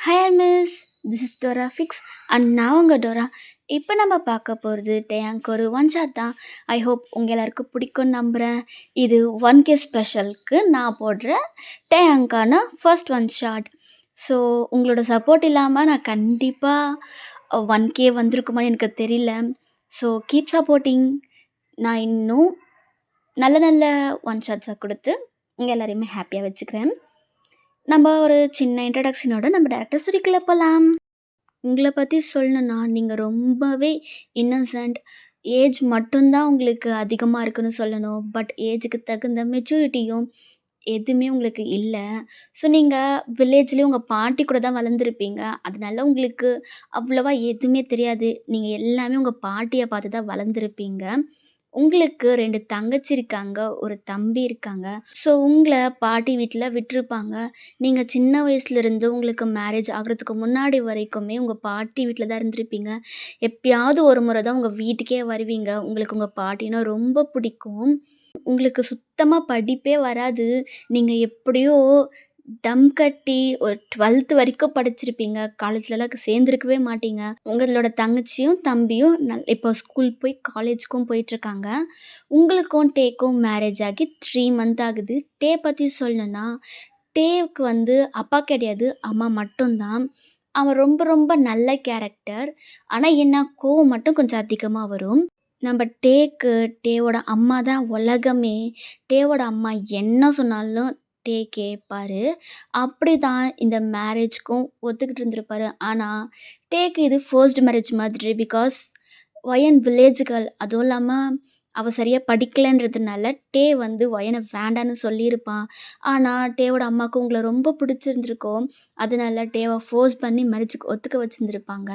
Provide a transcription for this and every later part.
Hi miss, this is Dora fix and நான் உங்கள் Dora. இப்போ நம்ம பார்க்க போகிறது டேங்க் ஒரு ஒன் ஷாட் தான். ஐ ஹோப் உங்கள் எல்லாருக்கும் பிடிக்கும்னு நம்புகிறேன். இது 1K ஸ்பெஷலுக்கு நான் போடுற டேங்கான ஃபர்ஸ்ட் ஒன் ஷாட். ஸோ உங்களோட சப்போர்ட் இல்லாமல் நான் கண்டிப்பாக 1K வந்திருக்குமான்னு எனக்கு தெரியல. So keep supporting. நான் இன்னும் நல்ல நல்ல ஒன் ஷாட்ஸை கொடுத்து உங்கள் எல்லாரையுமே ஹாப்பியாக வச்சுக்கிறேன். நம்ம ஒரு சின்ன இன்ட்ரடக்ஷனோட நம்ம டேரக்டர் ஸ்டோரிக்குள்ளே போகலாம். உங்களை பற்றி சொல்லணுன்னா நீங்கள் ரொம்பவே இன்னசென்ட். ஏஜ் மட்டும்தான் உங்களுக்கு அதிகமாக இருக்குன்னு சொல்லணும். பட் ஏஜுக்கு தகுந்த மெச்சூரிட்டியும் எதுவுமே உங்களுக்கு இல்லை. ஸோ நீங்கள் வில்லேஜ்லேயும் உங்கள் பாட்டி கூட தான் வளர்ந்துருப்பீங்க. அதனால உங்களுக்கு அவ்வளோவா எதுவுமே தெரியாது. நீங்கள் எல்லாமே உங்கள் பாட்டியை பார்த்து தான் வளர்ந்துருப்பீங்க. உங்களுக்கு 2 தங்கச்சி இருக்காங்க, ஒரு தம்பி இருக்காங்க. ஸோ உங்களை பாட்டி வீட்டில் விட்டுருப்பாங்க. நீங்கள் சின்ன வயசுலேருந்து உங்களுக்கு மேரேஜ் ஆகுறதுக்கு முன்னாடி வரைக்குமே உங்கள் பாட்டி வீட்டில் தான் இருந்திருப்பீங்க. எப்பயாவது ஒரு முறை தான் உங்கள் வீட்டுக்கே வருவீங்க. உங்களுக்கு உங்கள் பாட்டினா ரொம்ப பிடிக்கும். உங்களுக்கு சுத்தமாக படிப்பே வராது. நீங்கள் எப்படியோ டம் கட்டி ஒரு 12th வரைக்கும் படிச்சிருப்பீங்க. காலேஜ்லலாம் சேர்ந்துருக்கவே மாட்டீங்க. உங்களோட தங்கச்சியும் தம்பியும் இப்போ ஸ்கூல் போய் காலேஜுக்கும் போயிட்டுருக்காங்க. உங்களுக்கும் டேக்கும் மேரேஜ் ஆகி 3 மந்த் ஆகுது. டே பற்றி சொல்லணுன்னா, டேவுக்கு அப்பா கிடையாது, அம்மா மட்டும்தான். அவன் ரொம்ப ரொம்ப நல்ல கேரக்டர். ஆனால் என்ன, கோவம் மட்டும் கொஞ்சம் அதிகமாக வரும். நம்ம டேவோட அம்மா தான் உலகமே. டேவோட அம்மா என்ன சொன்னாலும் டே கேட்பாரு. அப்படி தான் இந்த மேரேஜ்க்கும் ஒத்துக்கிட்டு இருந்திருப்பாரு. ஆனால் டேக்கு இது ஃபர்ஸ்ட் மேரேஜ் மாதிரி. பிகாஸ் ஒயன் வில்லேஜ் கேர்ள், அதுவும் இல்லாமல் அவள் சரியாக படிக்கலைன்றதுனால டே ஒயனை வேண்டான்னு சொல்லியிருப்பான். ஆனால் டேவோட அம்மாவுக்கு உங்களை ரொம்ப பிடிச்சிருந்துருக்கும். அதனால டேவை ஃபோர்ஸ் பண்ணி மேரேஜுக்கு ஒத்துக்க வச்சுருந்துருப்பாங்க.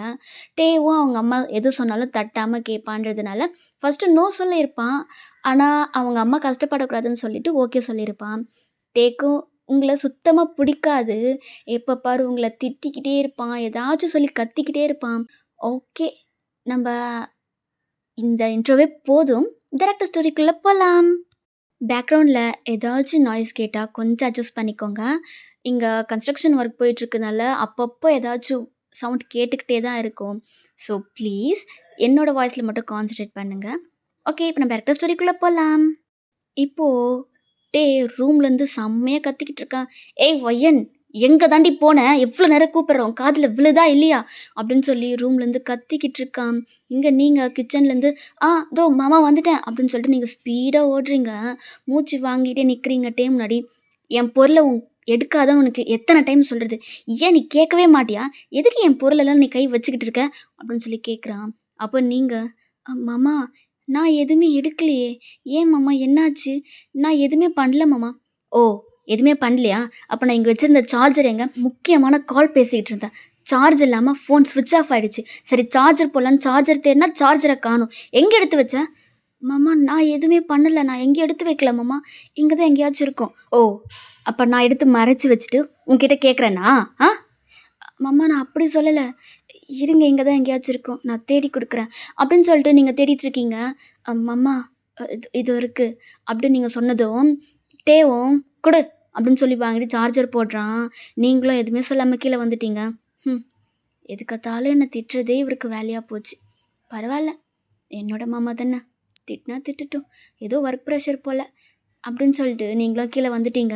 டேவும் அவங்க அம்மா எது சொன்னாலும் தட்டாமல் கேட்பான்றதுனால ஃபஸ்ட்டு நோ சொல்லியிருப்பான். ஆனால் அவங்க அம்மா கஷ்டப்படக்கூடாதுன்னு சொல்லிட்டு ஓகே சொல்லியிருப்பான். டேக்கும் உங்களை சுத்தமாக பிடிக்காது. எப்போ பாரு உங்களை திட்டிக்கிட்டே இருப்பான், ஏதாச்சும் சொல்லி கத்திக்கிட்டே இருப்பான். ஓகே, நம்ம இந்த இன்ட்ரோவே போதும். டைரக்டர் ஸ்டோரிக்குள்ளே போகலாம். பேக்ரவுண்டில் ஏதாச்சும் நாய்ஸ் கேட்டால் கொஞ்சம் அட்ஜஸ்ட் பண்ணிக்கோங்க. இங்கே கன்ஸ்ட்ரக்ஷன் ஒர்க் போயிட்டுருக்கனால அப்பப்போ ஏதாச்சும் சவுண்ட் கேட்டுக்கிட்டே தான் இருக்கும். ஸோ ப்ளீஸ் என்னோடய வாய்ஸில் மட்டும் கான்சன்ட்ரேட் பண்ணுங்கள். ஓகே, இப்போ நம்ம டைரக்டர் ஸ்டோரிக்குள்ளே போகலாம். இப்போது டே ரூம்லேருந்து செம்மையாக கத்திக்கிட்டு இருக்கான். ஏய் ஒய்யன், எங்கே தாண்டி போனேன்? எவ்வளோ நேரம் கூப்பிட்றோம், காதில் விழுதா இல்லையா அப்படின்னு சொல்லி ரூம்லேருந்து கத்திக்கிட்டு இருக்கான். இங்கே நீங்கள் கிச்சன்லேருந்து தோ மாமா வந்துட்டேன் அப்படின்னு சொல்லிட்டு நீங்கள் ஸ்பீடாக ஓடுறீங்க. மூச்சு வாங்கிட்டே நிற்கிறீங்க டே முன்னாடி. என் பொருளை எடுக்காதன்னு உனக்கு எத்தனை டைம் சொல்கிறது? ஏன் நீ கேட்கவே மாட்டியா? எதுக்கு என் பொருளெல்லாம் நீ கை வச்சுக்கிட்டு இருக்க அப்படின்னு சொல்லி கேட்குறான். அப்போ நீங்கள் மாமா நான் எதுவுமே எடுக்கலையே. ஏன் மாமா என்னாச்சு? நான் எதுவுமே பண்ணல மாமா. ஓ, எதுவுமே பண்ணலையா? அப்போ நான் இங்கே வச்சுருந்த சார்ஜர் எங்கே? முக்கியமான கால் பேசிக்கிட்டு இருந்தேன். சார்ஜ் இல்லாமல் ஃபோன் ஸ்விட்ச் ஆஃப் ஆகிடுச்சு. சரி சார்ஜர் போடலான்னு சார்ஜர் தேடினா சார்ஜரை காணும். எங்கே எடுத்து வச்ச? மாமா நான் எதுவுமே பண்ணலை, நான் எங்கேயும் எடுத்து வைக்கல மாமா. இங்கே தான் எங்கேயாச்சும் இருக்கும். ஓ, அப்போ நான் எடுத்து மறைச்சி வச்சுட்டு உங்ககிட்ட கேட்குறேன்னா? மாமா நான் அப்படி சொல்லலை. இருங்க, இங்கே தான் எங்கேயாச்சும் இருக்கும், நான் தேடி கொடுக்குறேன் அப்படின்னு சொல்லிட்டு நீங்கள் தேடிட்டுருக்கீங்க. மாமா இது இருக்குது அப்படின்னு நீங்கள் சொன்னதும் டேவும் கொடு அப்படின்னு சொல்லி வாங்கிட்டு சார்ஜர் போடுறான். நீங்களும் எதுவுமே சொல்லாமல் கீழே வந்துட்டீங்க. எதுக்கத்தாலும் என்னை திட்டுறதே இவருக்கு வேலையாக போச்சு. பரவாயில்ல, என்னோட மாமா தானே, திட்டினா திட்டுட்டும், ஏதோ ஒர்க் ப்ரெஷர் போல் அப்படின்னு சொல்லிட்டு நீங்களும் கீழே வந்துட்டீங்க.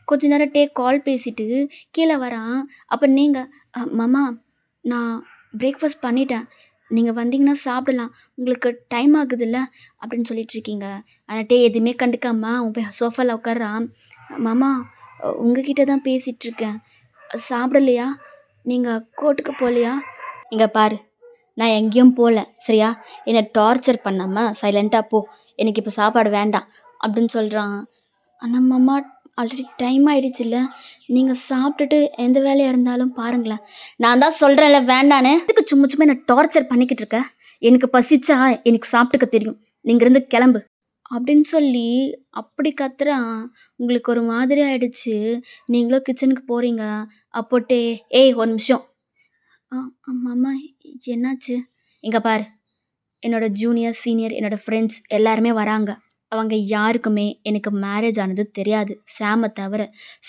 கொஞ்ச நேரம் கால் பேசிவிட்டு கீழே வரான். அப்போ நீங்கள் மாமா நான் பிரேக்ஃபாஸ்ட் பண்ணிட்டேன், நீங்கள் வந்தீங்கன்னா சாப்பிடலாம், உங்களுக்கு டைம் ஆகுதுல்ல அப்படின்னு சொல்லிட்டுருக்கீங்க. ஆனால் எதுவுமே கண்டுக்காமல் அவன் போய் சோஃபாவில் உட்காரான். மாமா உங்ககிட்ட தான் பேசிகிட்ருக்கேன், சாப்பிடலையா? நீங்கள் கோர்ட்டுக்கு போகலையா? இங்கே பாரு, நான் எங்கேயும் போகல சரியா? என்னை டார்ச்சர் பண்ணாமல் சைலண்ட்டாக போ, எனக்கு இப்போ சாப்பாடு வேண்டாம் அப்படின்னு சொல்கிறான். ஆனால் மாமா ஆல்ரெடி டைம் ஆகிடுச்சில்ல, நீங்கள் சாப்பிட்டுட்டு எந்த வேலையாக இருந்தாலும் பாருங்களேன். நான் தான் சொல்கிறேன்ல வேண்டான்னு. இதுக்கு சும்மா சும்மா என்னை டார்ச்சர் பண்ணிக்கிட்டு இருக்க? எனக்கு பசிச்சா எனக்கு சாப்பிட்டுக்க தெரியும், நீங்கள் இருந்து கிளம்பு அப்படின்னு சொல்லி அப்படி கத்துறான். உங்களுக்கு ஒரு மாதிரி ஆகிடுச்சு. நீங்களும் கிச்சனுக்கு போகிறீங்க. அப்போட்டே ஏய் ஒரு நிமிஷம். மாமா என்னாச்சு? இங்கே பாரு, என்னோடய ஜூனியர் சீனியர் என்னோடய ஃப்ரெண்ட்ஸ் எல்லாருமே வராங்க. அவங்க யாருக்குமே எனக்கு மேரேஜ் ஆனது தெரியாது, சாமை தவிர.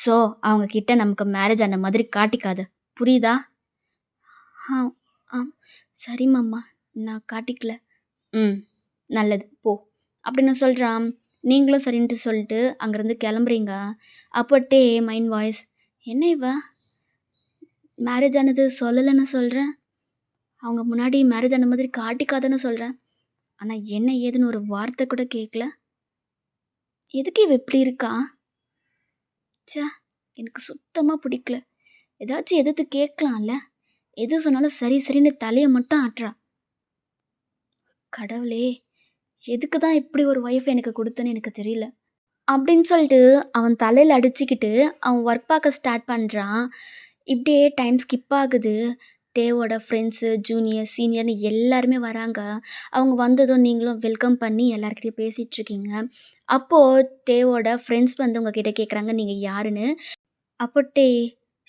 ஸோ அவங்கக்கிட்ட நமக்கு மேரேஜ் ஆன மாதிரி காட்டிக்காது புரியுதா? ஆ, ஆம். சரி மாமா. நான் காட்டிக்கல. ம். நல்லது. போ. அப்படின்னு சொல்றான். நீங்களும் சரின்ட்டு சொல்லிட்டு அங்கருந்து கிளம்புறீங்க. அப்போ மைண்ட் வாய்ஸ், என்ன இவ மேரேஜ் ஆனது சொல்லலன்னு சொல்றேன். அவங்க முன்னாடி மேரேஜ் ஆன மாதிரி காட்டிக்காதன்னு சொல்றேன். ஆனா என்ன ஏதுன்னு ஒரு வார்த்தை கூட கேட்கல. எதுக்கு இவ இப்படி இருக்கா? ச்சே! எனக்கு சுத்தமா பிடிக்கல. ஏதாச்சும் எதிர்த்து கேட்கலாம்ல. எது சொன்னாலும் சரி சரின்னு தலைய மட்டும் ஆட்டுறா. கடவுளே! எதுக்கு தான் இப்படி ஒரு ஒய்ஃப் எனக்கு குடுத்தன்னு எனக்கு தெரியல. அப்படின்னு சொல்லிட்டு அவன் தலையில அடிச்சுக்கிட்டு அவன் ஒர்க் பார்க்க ஸ்டார்ட் பண்றான். இப்படியே டைம் ஸ்கிப் ஆகுது. டேவோட ஃப்ரெண்ட்ஸு, ஜூனியர், சீனியர்ன்னு எல்லாருமே வராங்க. அவங்க வந்ததும் நீங்களும் வெல்கம் பண்ணி எல்லார்கிட்டயும் பேசிட்டுருக்கீங்க. அப்போ டேவோட ஃப்ரெண்ட்ஸ் வந்து உங்ககிட்ட கேட்குறாங்க, நீங்க யாருன்னு? அப்போ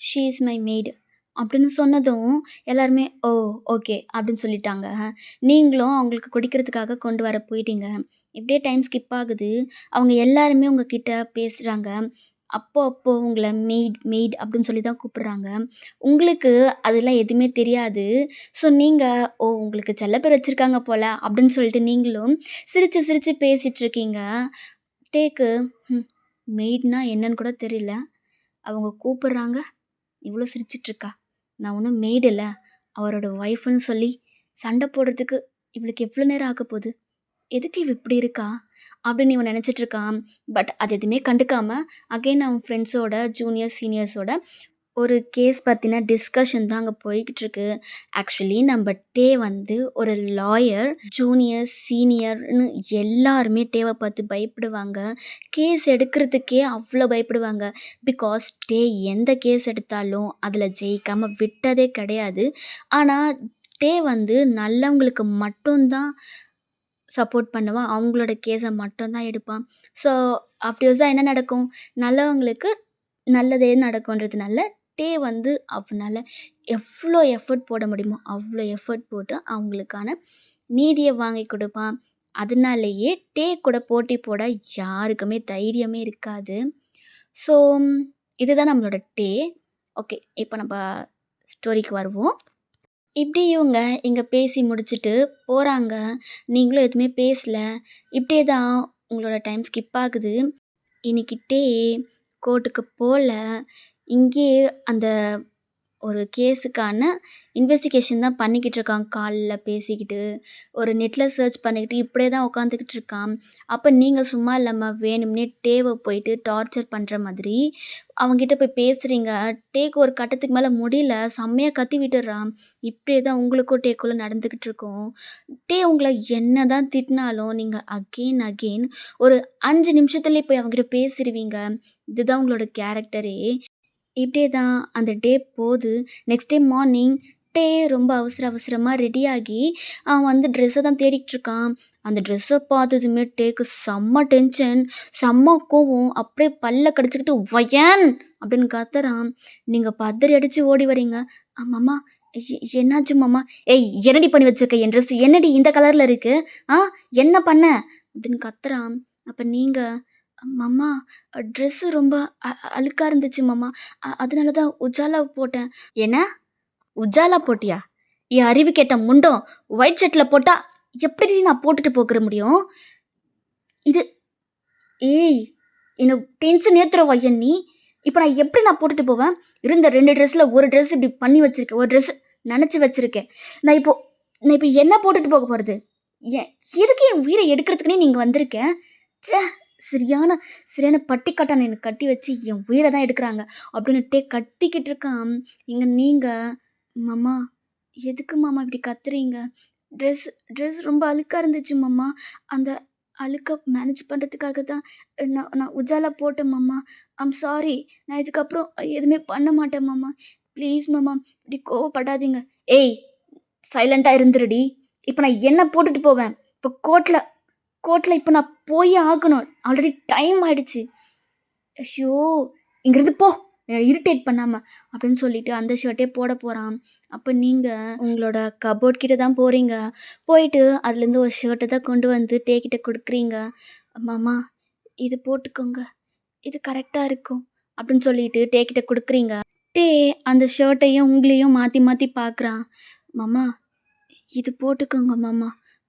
"ஷி இஸ் மை மெய்ட்" அப்படின்னு சொன்னதும் எல்லாருமே, "ஓ! ஓகே" அப்படின்னு சொல்லிட்டாங்க. நீங்களும் அவங்களுக்கு குடிக்கிறதுக்காக கொண்டு வர போயிட்டீங்க. இப்படியே டைம் ஸ்கிப் ஆகுது. அவங்க எல்லாருமே உங்ககிட்ட பேசுறாங்க. அப்போ உங்கள மெய்ட் மெய்ட் அப்படின்னு சொல்லி தான் கூப்பிடுறாங்க. உங்களுக்கு அதெல்லாம் எதுவுமே தெரியாது. ஸோ நீங்க, "ஓ! உங்களுக்கு செல்லப்பேர் வச்சிருக்காங்க போல" அப்படின்னு சொல்லிட்டு நீங்களும் சிரிச்சு சிரிச்சு பேசிட்டுருக்கீங்க. டேக்கு, ம் மெய்ட்னா என்னன்னு கூட தெரியல. அவங்க கூப்பிடுறாங்க, இவ்ளோ சிரிச்சிட்ருக்கா. நான் ஒன்னும் மெய்டு இல்ல. அவரோட ஒய்ஃப்ன்னு சொல்லி சண்டை போடுறதுக்கு இவளுக்கு எவ்ளோ நேரம் ஆகப்போது? எதுக்கு இவ இப்படி இருக்கா? அப்படின்னு இவன் நெனச்சிட்ருக்கான். பட் அது எதுவுமே கண்டுக்காம, அகைன் அவன் ஃப்ரெண்ட்ஸோட, ஜூனியர், சீனியர்ஸோட ஒரு கேஸ் பத்தின டிஸ்கஷன் தான் அங்க போய்க்கிட்டுருக்கு. ஆக்சுவலி நம்ம வந்து ஒரு லாயர். ஜூனியர், சீனியர்ன்னு எல்லாருமே பார்த்து பயப்படுவாங்க. கேஸ் எடுக்கிறதுக்கே அவ்வளோ பயப்படுவாங்க. பிகாஸ் எந்த கேஸ் எடுத்தாலும் அதில ஜெயிக்காம விட்டதே கிடையாது. ஆனா, நல்லவங்களுக்கு மட்டும் தான் சப்போர்ட் பண்ணுவான். அவங்களோட கேஸ மட்டும் தான் எடுப்பான். ஸோ, அப்படி வச்சா என்ன நடக்கும்? நல்லவங்களுக்கு நல்லதே நடக்குன்றதுனால, அவனால எவ்ளோ எஃபோர்ட் போட முடியுமோ, அவ்ளோ எஃபோர்ட் போட்டு அவங்களுக்கான நீதிய வாங்கி குடுப்பான். அதனாலேயே கூட போட்டி போட யாருக்குமே தைரியமே இருக்காது. ஸோ, இதுதான் நம்மளோட ஓகே, இப்ப நம்ப ஸ்டோரிக்கு வருவோம். இப்படி இவங்க இங்க பேசி முடிச்சுட்டு போறாங்க. நீங்களும் எதுவுமே பேசல. இப்படியே தான் உங்களோட டைம் ஸ்கிப் ஆகுது. இன்னைக்கு கோர்ட்டுக்கு போல. இங்கேயே அந்த ஒரு கேஸுக்கான இன்வெஸ்டிகேஷன் தான் பண்ணிக்கிட்டு இருக்கான். கால்ல பேசிக்கிட்டு, ஒரு நெட்ல சர்ச் பண்ணிக்கிட்டு இப்படியே தான் உட்காந்துக்கிட்டு இருக்கான். அப்ப நீங்க சும்மா இல்லாம வேணும்னே போயிட்டு டார்ச்சர் பண்ற மாதிரி அவன்கிட்ட போய் பேசுறீங்க. ஒரு கட்டத்துக்கு மேல முடியல. செம்மையா கத்தி விட்டுர்றான். இப்படியே தான் உங்களுக்கும் குள்ள நடந்துக்கிட்டு இருக்கும். உங்கள என்னதான் திட்டினாலும் நீங்க அகெயின் ஒரு 5 நிமிஷத்துலயே போய் அவன்கிட்ட பேசிருவீங்க. இதுதான் உங்களோட கேரக்டரே. இப்படியே தான் அந்த போது. நெக்ஸ்ட் டே மார்னிங் ரொம்ப அவசரமா ரெடியாகி அவன் வந்து ட்ரெஸ்ஸை தான் தேடிக்கிட்டு இருக்கான். அந்த ட்ரெஸ்ஸை பார்த்ததுமே செம்ம டென்ஷன், செம்ம கோவம். அப்படியே பல்ல கடிச்சுக்கிட்டு வயன் அப்படின்னு கத்துறான். நீங்கள் பதறி அடித்து ஓடி வரீங்க. மாமா என்னாச்சு மாமா? ஏய், என்னடி பண்ணி வச்சிருக்க? என் ட்ரெஸ் என்னடி இந்த கலரில் இருக்கு? ஆ, என்ன பண்ண அப்படின்னு கத்துறான். அப்போ நீங்கள், மாமா ட்ரெஸ்ஸு ரொம்ப அழுக்கா இருந்துச்சு மாமா. அதனால தான் உஜாலா போட்டேன். என்ன? உஜாலா போட்டியா? என் அறிவு கெட்ட முண்டம்! ஒயிட் ஷர்ட்ல போட்டா எப்படிடி நான் போட்டுட்டு போக முடியும்? இது ஏய்! என்ன டென்ஷன் ஏத்துறவா நீ? இப்ப நான் எப்படி போட்டுட்டு போவேன்? இருந்த 2 ட்ரெஸ்ல ஒரு ட்ரெஸ் இப்படி பண்ணி வச்சிருக்கேன். ஒரு ட்ரெஸ் நெனச்சு வச்சிருக்கேன். நான் இப்போ என்ன போட்டுட்டு போக போறது? ஏன் எதுக்கு என் உயிர எடுக்கிறதுக்குன்னே நீ இங்க வந்திருக்க? ச்சே! சரியான சரியான பட்டிக்காட்டான என்ன கட்டி வச்சு என் உயிர தான் எடுக்குறாங்க. அப்படின்னுட்டே கத்திக்கிட்டு இருக்கான். நீங்க, மாமா எதுக்கு மாமா இப்படி கத்துறீங்க? ட்ரெஸ் ட்ரெஸ் ரொம்ப அழுக்கா இருந்துச்சு மாமா. அந்த அழுக்க மேனேஜ் பண்றதுக்காக தான் நான் நான் உஜாலா போட்டேன் மாமா. சாரி. நான் இதுக்கப்புறம் எதுவுமே பண்ண மாட்டேன் மாமா. ப்ளீஸ் மாமா, இப்படி கோவப்படாதீங்க. ஏய்! சைலண்டா இருந்துருடி. இப்ப நான் என்ன போட்டுட்டு போவேன்? இப்போ கோர்ட்ல இப்ப நான் போயே ஆகணும். ஆல்ரெடி டைம் ஆயிடுச்சு. ஐயோ! இங்கிருந்து போ! என்ன இரிட்டேட் பண்ணாம. அப்படின்னு சொல்லிட்டு அந்த ஷர்ட்டே போட போறான். அப்ப நீங்க உங்களோட கப்போர்ட் கிட்ட தான் போறீங்க. போயிட்டு அதுலேருந்து ஒரு ஷர்ட்ட தான் கொண்டு வந்து கிட்ட குடுக்குறீங்க. மாமா இது போட்டுக்கோங்க. இது கரெக்ட்டா இருக்கும். அப்படின்னு சொல்லிட்டு கிட்ட குடுக்குறீங்க. டே அந்த ஷர்ட்டையும் உங்களையும் மாத்தி மாத்தி பார்க்குறான். "மாமா இது போட்டுக்கோங்க மாமா.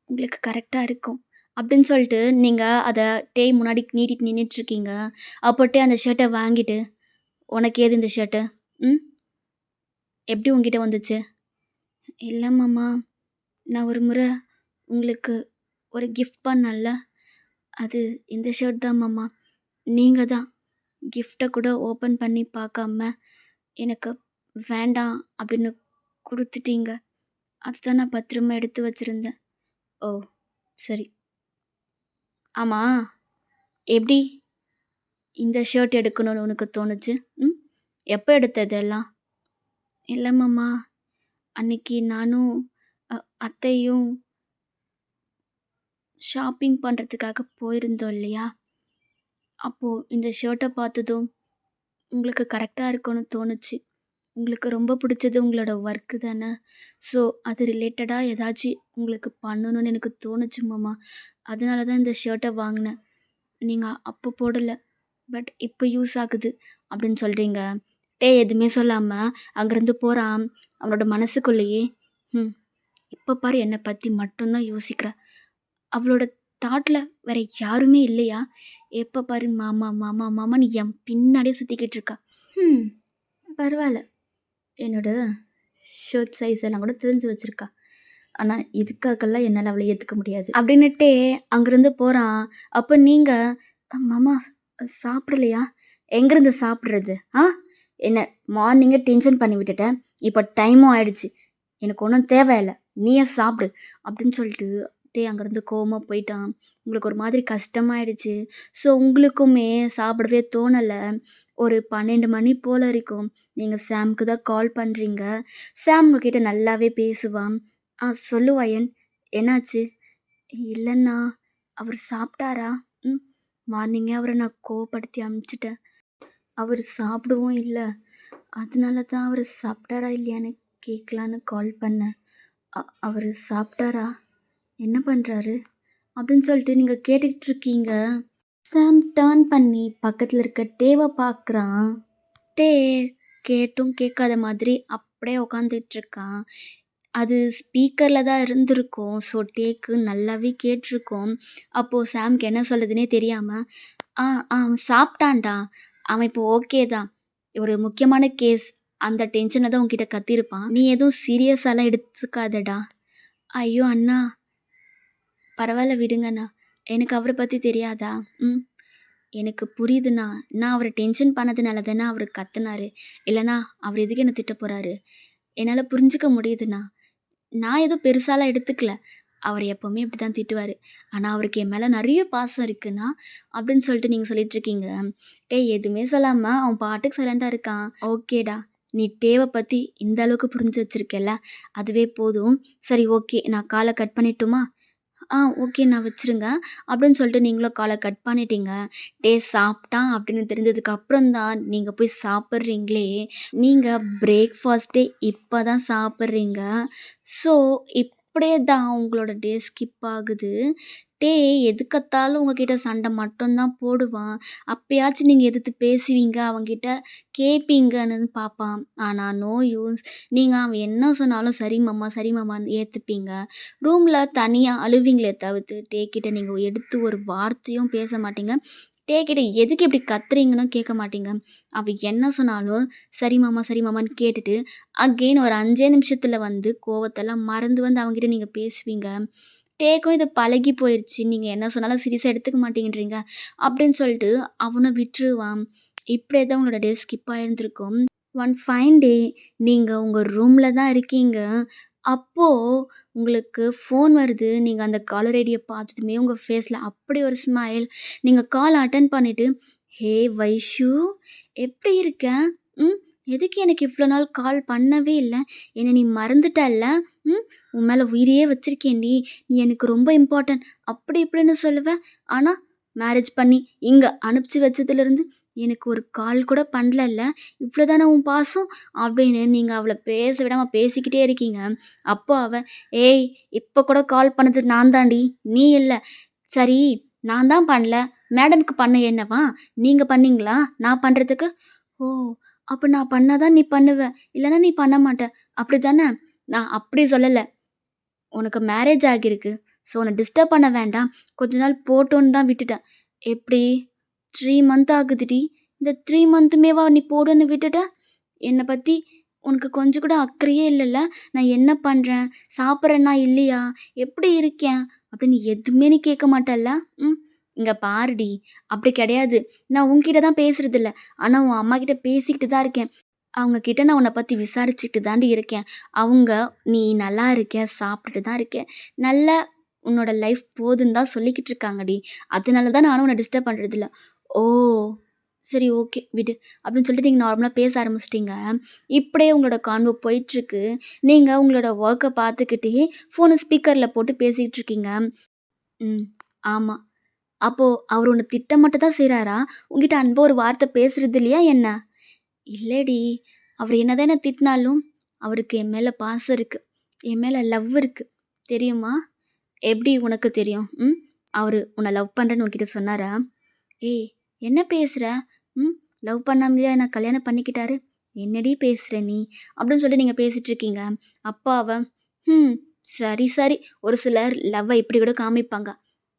உங்களுக்கு கரெக்ட்டா இருக்கும்." அப்படின்னு சொல்லிட்டு நீங்க அத முன்னாடி நீட்டிட்டு நின்னுட்டுருக்கீங்க. அப்போ அந்த ஷர்ட்ட வாங்கிட்டு, "உனக்கு ஏது இந்த ஷர்ட்டு? ம். எப்படி உன்கிட்ட வந்துச்சு?" "இல்ல மாமா, நான் ஒரு முறை உங்களுக்கு ஒரு கிஃப்ட் பண்ணேன்ல, அது இந்த ஷர்ட் தான் மாமா. நீங்க தான் கிஃப்ட்ட கூட ஓப்பன் பண்ணி பார்க்காம, எனக்கு வேண்டாம் அப்படின்னு குடுத்துட்டீங்க. அதுதான் நான் பத்திரமா எடுத்து வச்சிருந்தேன்." "ஓ! சரி. ஆமா, எப்படி இந்த ஷர்ட் எடுக்கணும்னு உனக்கு தோணுச்சு? ம். எப்ப எடுத்த இதெல்லாம்?" "இல்ல மாமா, அன்னைக்கு நானும் அ அத்தையும் ஷாப்பிங் பண்றதுக்காக போயிருந்தோம் இல்லையா? அப்போ இந்த ஷர்ட்ட பார்த்ததும் உங்களுக்கு கரெக்ட்டா இருக்கும்னு தோணுச்சு. உங்களுக்கு ரொம்ப பிடிச்சது உங்களோட ஒர்க்கு தானே. ஸோ அது ரிலேட்டடா ஏதாச்சு உங்களுக்கு பண்ணணும்னு எனக்கு தோணுச்சு மாமா. அதனால தான் இந்த ஷர்ட்ட வாங்குனேன். நீங்க அப்போ போடல. பட் இப்போ யூஸ் ஆகுது." அப்படின்னு சொல்றீங்க. எதுவுமே சொல்லாம அங்கேருந்து போறான். அவனோட மனசுக்குள்ளேயே, "ம் இப்ப பாரு என்ன பத்தி மட்டும் தான் யோசிக்கிறா. அவளோட தாட்ல வேற யாருமே இல்லையா? எப்ப பாரு மாமா, மாமா, மாமான்னு என் பின்னாடியே சுத்திக்கிட்டு இருக்கா. ம் பரவால்ல. என்னோட ஷர்ட் சைஸ் எல்லாம் கூட தெரிஞ்சு வச்சிருக்கா. ஆனா, இதுக்காகலாம் என்னால அவள ஏத்துக்க முடியாது." அப்படின்னுட்டே அங்கேருந்து போறான். அப்ப நீங்க, மாமா சாப்பிடலையா? எங்கேருந்து சாப்பிடுறது? ஆ? என்ன மார்னிங்கே டென்ஷன் பண்ணி விட்டுட்ட. இப்ப டைமும் ஆயிடுச்சு. எனக்கு ஒண்ணும் தேவையில்ல. நீயே சாப்பிடு." அப்படின்னு சொல்லிட்டு அங்கேருந்து கோவமா போயிட்டான். உங்களுக்கு ஒரு மாதிரி கஷ்டமாயிடுச்சு. ஸோ உங்களுக்குமே சாப்பிடவே தோணல. ஒரு 12 மணி போல இருக்கும். நீங்க சாம்க்கு தான் கால் பண்றீங்க. சாம் உங்ககிட்ட நல்லாவே பேசுவான். சொல்லு வயன். என்னாச்சு?" "இல்லண்ணா, அவரு சாப்பிட்டாரா? ம். மார்னிங்கே அவர நான் கோவப்படுத்தி அனுப்பிச்சுட்டேன். அவரு சாப்பிடவும் இல்ல. அதனால தான் அவரு சாப்பிட்டாரா இல்லையான்னு கேட்கலான்னு கால் பண்ணேன். அவரு சாப்பிட்டாரா? என்ன பண்றாரு?" அப்படின்னு சொல்லிட்டு நீங்க கேட்டுக்கிட்டு இருக்கீங்க. சாம் டர்ன் பண்ணி பக்கத்துல இருக்க டேவ பார்க்குறான். டே கேட்டும் கேட்காத மாதிரி அப்படியே உட்காந்துட்டு இருக்கான். அது ஸ்பீக்கர்ல தான் இருந்திருக்கும். ஸோ டேக்கு நல்லாவே கேட்டிருக்கும். அப்போ சாம்க்கு என்ன சொல்றதுன்னே தெரியாம, "ஆ அவன் சாப்பிட்டான்டா. அவன் இப்போ ஓகே தான். ஒரு முக்கியமான கேஸ். அந்த டென்ஷன்ல தான் உன்கிட்ட கத்தியிருப்பான். நீ எதுவும் சீரியஸாலாம் எடுத்துக்காதடா." "ஐயோ அண்ணா, பரவாயில்ல விடுங்கண்ணா. எனக்கு அவர பத்தி தெரியாதா? ம். எனக்கு புரியுதுண்ணா. நான் அவர டென்ஷன் பண்ணதுனால தானே அவரு கத்துனாரு. இல்லன்னா அவரு எதுக்கு என்ன திட்டப் போறாரு? என்னால புரிஞ்சுக்க முடியுதுண்ணா. நான் எதுவும் பெருசாலாம் எடுத்துக்கல. அவரு எப்பவுமே இப்படிதான் திட்டுவாரு. ஆனா அவருக்கு என் மேல நெறைய பாசம் இருக்குண்ணா." அப்படின்னு சொல்லிட்டு நீங்க சொல்லிட்டுருக்கீங்க. எதுவுமே சொல்லாம அவன் பாட்டுக்கு சைலண்டா இருக்கான். "ஓகேடா. நீ டேவ பத்தி இந்த அளவுக்கு புரிஞ்சு வச்சிருக்கல்ல, அதுவே போதும். சரி ஓகே. நான் கால கட் பண்ணிடட்டுமா?" ஓகேண்ணா வச்சுருங்க." அப்படின்னு சொல்லிட்டு நீங்களும் கால கட் பண்ணிட்டீங்க. சாப்பிட்டான் அப்படின்னு தெரிஞ்சதுக்கு அப்புறம் தான் நீங்க போய் சாப்பிட்றீங்களே. நீங்க பிரேக்ஃபாஸ்ட்டே இப்ப தான் சாப்பிட்றீங்க. ஸோ, இப்படியே தான் உங்களோட டே ஸ்கிப் ஆகுது. எதுக்கத்தாலும் உங்ககிட்ட சண்டை மட்டும் தான் போடுவான். அப்பயாச்சும் நீங்க எதிர்த்து பேசுவீங்க, அவன்கிட்ட கேட்பீங்கன்னு பார்ப்பான். ஆனா நோ யூஸ். நீங்க அவன் என்ன சொன்னாலும் சரி மாமா, சரி மாமான்னு ஏத்துப்பீங்க. ரூம்ல தனியா அழுவீங்களே தவிர்த்து, கிட்ட நீங்க எடுத்து ஒரு வார்த்தையும் பேச மாட்டீங்க. கிட்ட எதுக்கு இப்படி கத்துறீங்கன்னு கேட்க மாட்டீங்க. அவன் என்ன சொன்னாலும் சரி மாமா, சரி மாமான்னு கேட்டுட்டு, அகெயின் ஒரு 5 நிமிஷத்துல வந்து கோவத்தெல்லாம் மறந்து வந்து அவன்கிட்ட நீங்க பேசுவீங்க. டேக்கும் இது பழகி போயிருச்சு. நீங்க என்ன சொன்னாலும் சீரியஸா எடுத்துக்க மாட்டேங்கிறீங்க. அப்படின்னு சொல்லிட்டு அவனும் விட்டுருவான். இப்படியே தான் உங்களோட day skip ஆயிருந்திருக்கும். One fine day நீங்க உங்க ரூம்ல தான் இருக்கீங்க. அப்போ உங்களுக்கு ஃபோன் வருது. நீங்க அந்த காலர் ஐடிய பார்த்ததுமே உங்க ஃபேஸ்ல அப்படி ஒரு ஸ்மைல். நீங்க கால் அட்டெண்ட் பண்ணிட்டு, "ஹே வைஷு, எப்படி இருக்க? ம். எதுக்கு எனக்கு இவ்வளோ நாள் கால் பண்ணவே இல்ல? என்ன நீ மறந்துட்டல்ல? ம். உன் மேல உயிரையே வச்சிருக்கேன்டி. நீ எனக்கு ரொம்ப இம்பார்ட்டன்ட்." அப்படி இப்படின்னு சொல்லுவ. ஆனா மேரேஜ் பண்ணி இங்க அனுப்பிச்சு வச்சதுலேருந்து எனக்கு ஒரு கால் கூட பண்ணலல்ல. இவ்வளோ தானா உன் பாசம்? அப்படின்னு நீங்க அவள பேச விடாம பேசிக்கிட்டே இருக்கீங்க. அப்போ அவ, "ஏய் இப்ப கூட கால் பண்ணது நான் தான்டி, நீ இல்ல." "சரி நான் தான் பண்ணல. மேடம்க்கு பண்ண என்னவா? நீங்க பண்ணீங்களா நான் பண்றதுக்கு?" "ஓ! அப்ப நான் பண்ணா தான் நீ பண்ணுவ. இல்லன்னா நீ பண்ண மாட்ட. அப்படிதானே? நான் அப்படி சொல்லல. உனக்கு மேரேஜ் ஆகியிருக்கு. ஸோ உன்ன டிஸ்டர்ப் பண்ண வேண்டாம். கொஞ்ச நாள் போட்டும்ன்னு தான் விட்டுட்டேன். எப்படி? 3 மந்த் ஆகுதுடி. இந்த 3 மந்த்துமேவா நீ போடுன்னு விட்டுட்ட? என்ன பத்தி உனக்கு கொஞ்சம் கூட அக்கறையே இல்லல்ல? நான் என்ன பண்றேன்? சாப்பிட்றேனா இல்லையா? எப்படி இருக்கேன்? அப்படின்னு எதுவுமே நீ கேட்க மாட்டல்ல? ம். இங்க பாருடி, அப்படி கிடையாது. நான் உன்கிட்ட தான் பேசுறதில்ல. ஆனா உன் அம்மாகிட்ட பேசிக்கிட்டு தான் இருக்கேன். அவங்க கிட்ட நான் உன்ன பத்தி விசாரிச்சுட்டு தாண்டி இருக்கேன். அவங்க நீ நல்லா இருக்க, சாப்பிட்டுட்டு தான் இருக்க. நல்லா உன்னோட லைஃப் போதுன்னு தான் சொல்லிக்கிட்டு இருக்காங்கடி. அதனால தான் நானும் உன்ன டிஸ்டர்ப் பண்றதில்ல. ஓ! சரி ஓகே விடு. அப்படின்னு சொல்லிட்டு நீங்க நார்மலா பேச ஆரம்பிச்சுட்டீங்க. இப்படியே உங்களோட கான்வோ போயிட்டுருக்கு. நீங்க உங்களோட வொர்க்க பார்த்துக்கிட்டே ஃபோன ஸ்பீக்கர்ல போட்டு பேசிக்கிட்டு இருக்கீங்க. ம். ஆமா. அப்போ அவரு உன்ன திட்ட மட்டும் தான் செய்றாரா? உன்கிட்ட அன்பா ஒரு வார்த்தை பேசுறது இல்லையா என்ன? இல்லடி. அவரு என்னதான் என்ன திட்டினாலும், அவருக்கு என் மேல பாசம் இருக்கு. என் மேல லவ் இருக்கு. தெரியுமா? எப்படி உனக்கு தெரியும்? ம். அவரு உன்ன லவ் பண்றேன்னு உன்கிட்ட சொன்னாரா? ஏய்! என்ன பேசுற? ம். லவ் பண்ணாமலையா என்ன கல்யாணம் பண்ணிக்கிட்டாரு? என்னடி பேசுற நீ? அப்படின்னு சொல்லி நீங்க பேசிட்டு இருக்கீங்க. அப்ப அவ, ம். சரி, சரி. ஒரு சிலர் லவ்வ இப்படி கூட காமிப்பாங்க.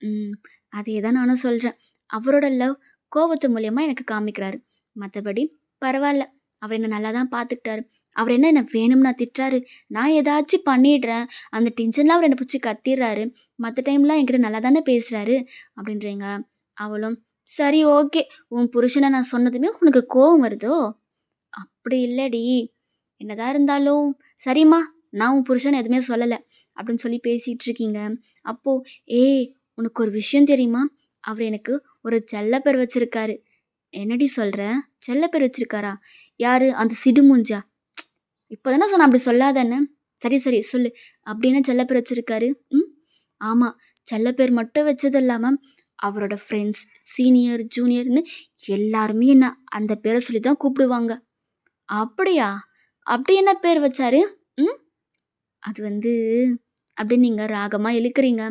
ம். அதே தான் நானும் சொல்றேன். அவரோட லவ் கோவத்து மூலியமா எனக்கு காமிக்கிறாரு. மத்தபடி பரவால்ல. அவர் என்ன நல்லா தான் பார்த்துக்கிட்டாரு. அவர் என்ன வேணும்னா திட்டுறாரு. நான் ஏதாச்சும் பண்ணிடுறேன். அந்த டென்ஷன்ல அவர் என்ன புடிச்சு கத்திர்றாரு. மத்த டைம்லாம் என்கிட்ட நல்லா தானே பேசுறாரு. அப்படின்றீங்க. அவளும் சரி ஓகே. உன் புருஷன நான் சொன்னதுமே உனக்கு கோவம் வருதோ? அப்படி இல்லடி. என்னதான் இருந்தாலும், சரிம்மா நான் உன் புருஷன எதுவுமே சொல்லல. அப்படின்னு சொல்லி பேசிட்டு இருக்கீங்க. அப்போ, ஏய் உனக்கு ஒரு விஷயம் தெரியுமா? அவரு எனக்கு ஒரு செல்ல பேர் வச்சிருக்காரு. என்னடி சொல்ற? செல்ல பேர் வச்சிருக்காரா? யாரு? அந்த சிடு மூஞ்சியா? இப்ப தானே சொன்னேன் அப்படி சொல்லாதன்னு. சரி, சரி சொல்லு. அப்படி என்ன செல்ல பேர் வச்சிருக்காரு? ம். ஆமா. செல்ல பேர் மட்டும் வச்சது இல்லாம, அவரோட ஃப்ரெண்ட்ஸ், சீனியர், ஜூனியர்ன்னு எல்லாருமே என்ன அந்த பேர சொல்லி தான் கூப்பிடுவாங்க. அப்படியா? அப்படி என்ன பேர் வச்சாரு? ம். அது வந்து அப்படின்னு நீங்க ராகமா இழுக்குறீங்க.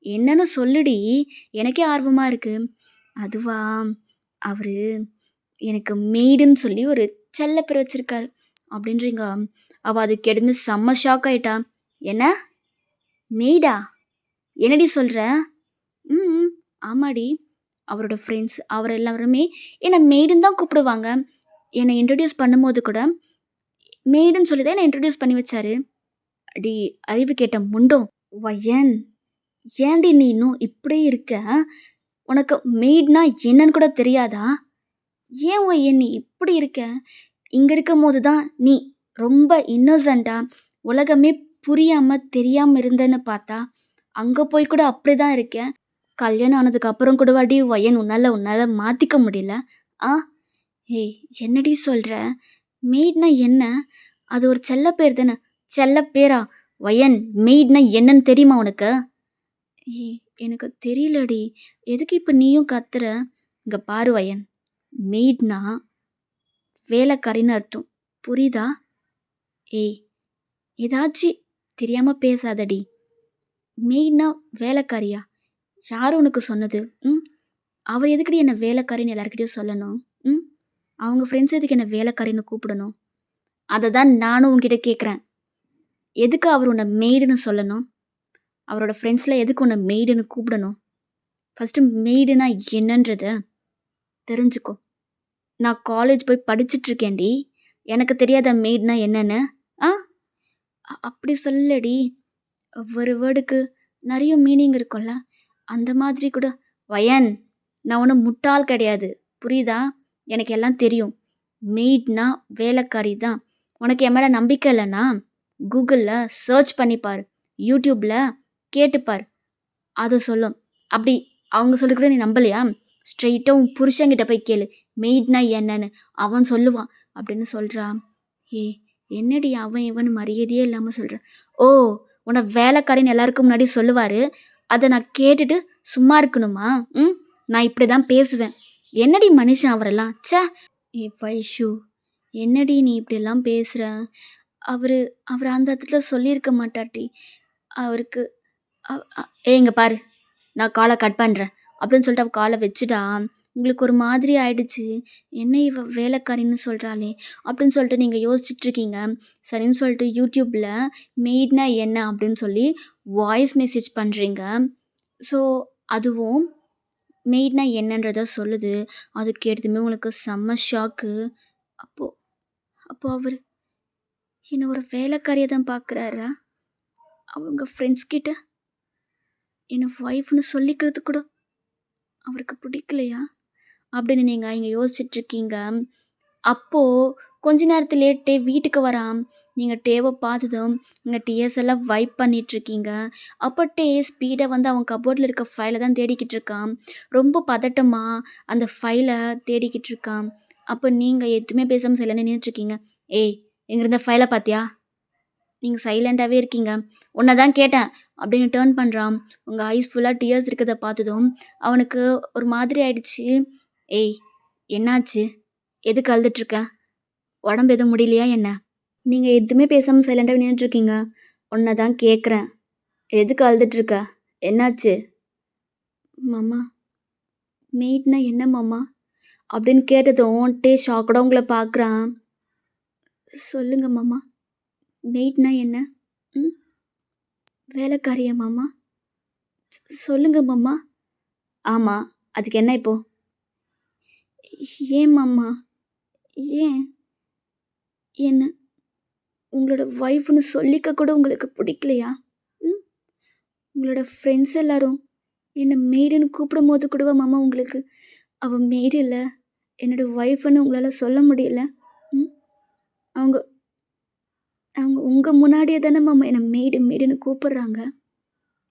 என்னன்னு சொல்லுடி. எனக்கே ஆர்வமா இருக்கு. அதுவா? அவரு எனக்கு மெய்டுன்னு சொல்லி ஒரு செல்ல பேர் வச்சிருக்காரு. அப்படின்றீங்க. அவ அது கேட்டதுமே செம்ம ஷாக் ஆயிட்டா. என்ன? மெய்டா? என்னடி சொல்ற? ம். ஆமாடி. அவரோட ஃப்ரெண்ட்ஸ் அவர் எல்லாருமே என்ன மெய்டுன்னு தான் கூப்பிடுவாங்க. என்ன இன்ட்ரோடியூஸ் பண்ணும்போது கூட மெய்டுன்னு சொல்லி தான் என்ன இன்ட்ரோடியூஸ் பண்ணி வச்சாரு. அடி அறிவு கெட்ட முண்டோம். வயன் ஏன்டி நீ இன்னும் இப்படியே இருக்க? உனக்கு மெய்ட்னா என்னன்னு கூட தெரியாதா? ஏன் வயன் நீ இப்படி இருக்க? இங்க இருக்கும்போது தான் நீ ரொம்ப இன்னோசென்ட்டா உலகமே புரியாம, தெரியாம இருந்தேன்னு பார்த்தா, அங்க போய் கூட அப்படிதான் இருக்க. கல்யாணம் ஆனதுக்கு அப்புறம் கூடவாடி வயன் உன்னால மாத்திக்க முடியல? ஆ? ஏய் என்னடி சொல்ற? மெய்ட்னா என்ன? அது ஒரு செல்ல பேர் தானே. செல்ல பேரா? வயன் மெய்ட்னா என்னன்னு தெரியுமா உனக்கு? ஏய் எனக்கு தெரியலடி. எதுக்கு இப்ப நீயும் கத்துற? இங்க பாரு வயன். மெய்ட்னா வேலைக்காரின்னு அர்த்தம். புரியுதா? ஏய் ஏதாச்சு தெரியாம பேசாதடி. மெய்ட்னா வேலைக்காரியா? யாரு உனக்கு சொன்னது? ம். அவ எதுக்குடி என்ன வேலைக்காரின்னு எல்லார்கிட்டயும் சொல்லணும்? ம். அவங்க ஃப்ரெண்ட்ஸ் எதுக்கு என்ன வேலைக்காரின்னு கூப்பிடணும்? அத தான் நானும் உன்கிட்ட கேட்குறேன். எதுக்கு அவர் உன்ன மெய்டுன்னு சொல்லணும்? அவரோட ஃப்ரெண்ட்ஸ்ல எதுக்கு உன்ன மெய்டுன்னு கூப்பிடணும்? ஃபர்ஸ்ட்டு மெய்டுனா என்னன்றத தெரிஞ்சுக்கோ. நான் காலேஜ் போய் படிச்சுட்ருக்கேன்டி. எனக்கு தெரியாதா மெய்டுனா என்னன்னு? ஆ? அப்படி சொல்லலடி. ஒரு வேர்டுக்கு நெறைய மீனிங் இருக்கும்ல. அந்த மாதிரி கூட வயன் நான் ஒண்ணும் முட்டாள் கிடையாது. புரியுதா? எனக்கு எல்லாம் தெரியும். மெய்ட்னா வேலைக்காரி தான். உனக்கு என் மேல நம்பிக்கை இல்லன்னா, கூகுள்ல சர்ச் பண்ணி பாரு. யூடியூப்ல கேட்டு பாரு. அது சொல்லும். அப்படி அவங்க சொல்லி கூட நீ நம்பலையா? ஸ்ட்ரெய்ட்டா உன் புருஷன்கிட்ட போய் கேளு. மெய்ட்னா என்னன்னு. அவன் சொல்லுவான். அப்படின்னு சொல்றா. ஏய் என்னடி அவன் இவன்னு மரியாதையே இல்லாம சொல்ற. ஓ! உன்ன வேலைக்காரின்னு எல்லாருக்கும் முன்னாடி சொல்லுவாரு. அத நான் கேட்டுட்டு சும்மா இருக்கணுமா? ம். நான் இப்படி தான் பேசுவேன். என்னடி மனுஷன் அவரெல்லாம். ச்சே! ஏய் வைஷு! என்னடி நீ இப்படிலாம் பேசுற? அவரு அவரு அந்த இடத்துல சொல்லியிருக்க மாட்டார்டி. அவருக்கு ஏய் இங்க பாரு. நான் கால கட் பண்றேன். அப்படின்னு சொல்லிட்டு அவ கால வச்சுட்டா. உங்களுக்கு ஒரு மாதிரி ஆயிடுச்சு. "என்ன இவ வேலைக்காரின்னு சொல்றாளே!" அப்படின்னு சொல்லிட்டு நீங்க யோசிச்சுட்ருக்கீங்க. சரின்னு சொல்லிட்டு YouTubeல "மெய்ட்னா என்ன?" அப்படின்னு சொல்லி வாய்ஸ் மெசேஜ் பண்றீங்க. ஸோ, அதுவும் மெய்ட்னா என்னன்றத சொல்லுது. அது கேட்டதுமே உங்களுக்கு செம்ம ஷாக்கு. அப்போ அப்போ அவரு என்ன ஒரு வேலைக்காரியா தான் பார்க்குறாரா? அவங்க ஃப்ரெண்ட்ஸ் கிட்ட என்ன ஒய்ஃப்ன்னு சொல்லிக்கிறது கூட அவருக்கு பிடிக்கலையா? அப்படின்னு நீங்க இங்க யோசிச்சுட்ருக்கீங்க. அப்போ கொஞ்ச நேரத்திலேயே வீட்டுக்கு வரான். நீங்க டேவ பார்த்ததும் நீங்க டியர்ஸ் எல்லாம் வைப் பண்ணிட்டுருக்கீங்க. அப்போ ஸ்பீடா வந்து அவன் கப்போர்ட்ல இருக்க ஃபைல தான் தேடிக்கிட்டு இருக்கான். ரொம்ப பதட்டமா அந்த ஃபைல தேடிக்கிட்டு இருக்கான். அப்போ நீங்க எதுவுமே பேசாம சைலண்டா நின்னுட்டுருக்கீங்க. "ஏய்! எங்க இருந்த ஃபைல பார்த்தியா? நீங்க சைலண்டாவே இருக்கீங்க. உன்ன தான் கேட்டேன்" அப்படின்னு டர்ன் பண்றான். உங்க ஐஸ் ஃபுல்லா டியர்ஸ் இருக்கத பார்த்ததும் அவனுக்கு ஒரு மாதிரி ஆயிடுச்சு. "ஏய்! என்னாச்சு? எதுக்கு அழுதுட்டுருக்க? உடம்பு எதுவும் முடியலையா என்ன?" நீங்க எதுவுமே பேசாம சைலண்டாவே நின்னுட்டுருக்கீங்க. "உன்ன தான் கேட்குறேன். எதுக்கு அழுதுட்டுருக்க? என்னாச்சு?" "மாமா, மெய்ட்னா என்ன மாமா?" அப்படின்னு கேட்டதும் ஷாக்கடா உங்கள பார்க்குறான். "சொல்லுங்க மாமா, மெய்ட்னா என்ன? ம்? வேலைக்காரியா மாமா? சொல்லுங்க மாமா." "ஆமா, அதுக்கு என்ன இப்போ?" "ஏன் மாமா? ஏன்? என்ன உங்களோட ஒய்ஃப்ன்னு சொல்லிக்க கூட உங்களுக்கு பிடிக்கலையா? ம்? உங்களோட ஃப்ரெண்ட்ஸ் எல்லாரும் என்ன மெய்டுன்னு கூப்பிடும்போது கூடவா மாமா உங்களுக்கு அவ மெய்டு இல்ல, என்னோட ஒய்ஃப்ன்னு உங்களால சொல்ல முடியல? ம்? அவங்க அவங்க உங்க முன்னாடியே தானே மாமா என்ன மெய்டு மெய்டுன்னு கூப்பிடுறாங்க.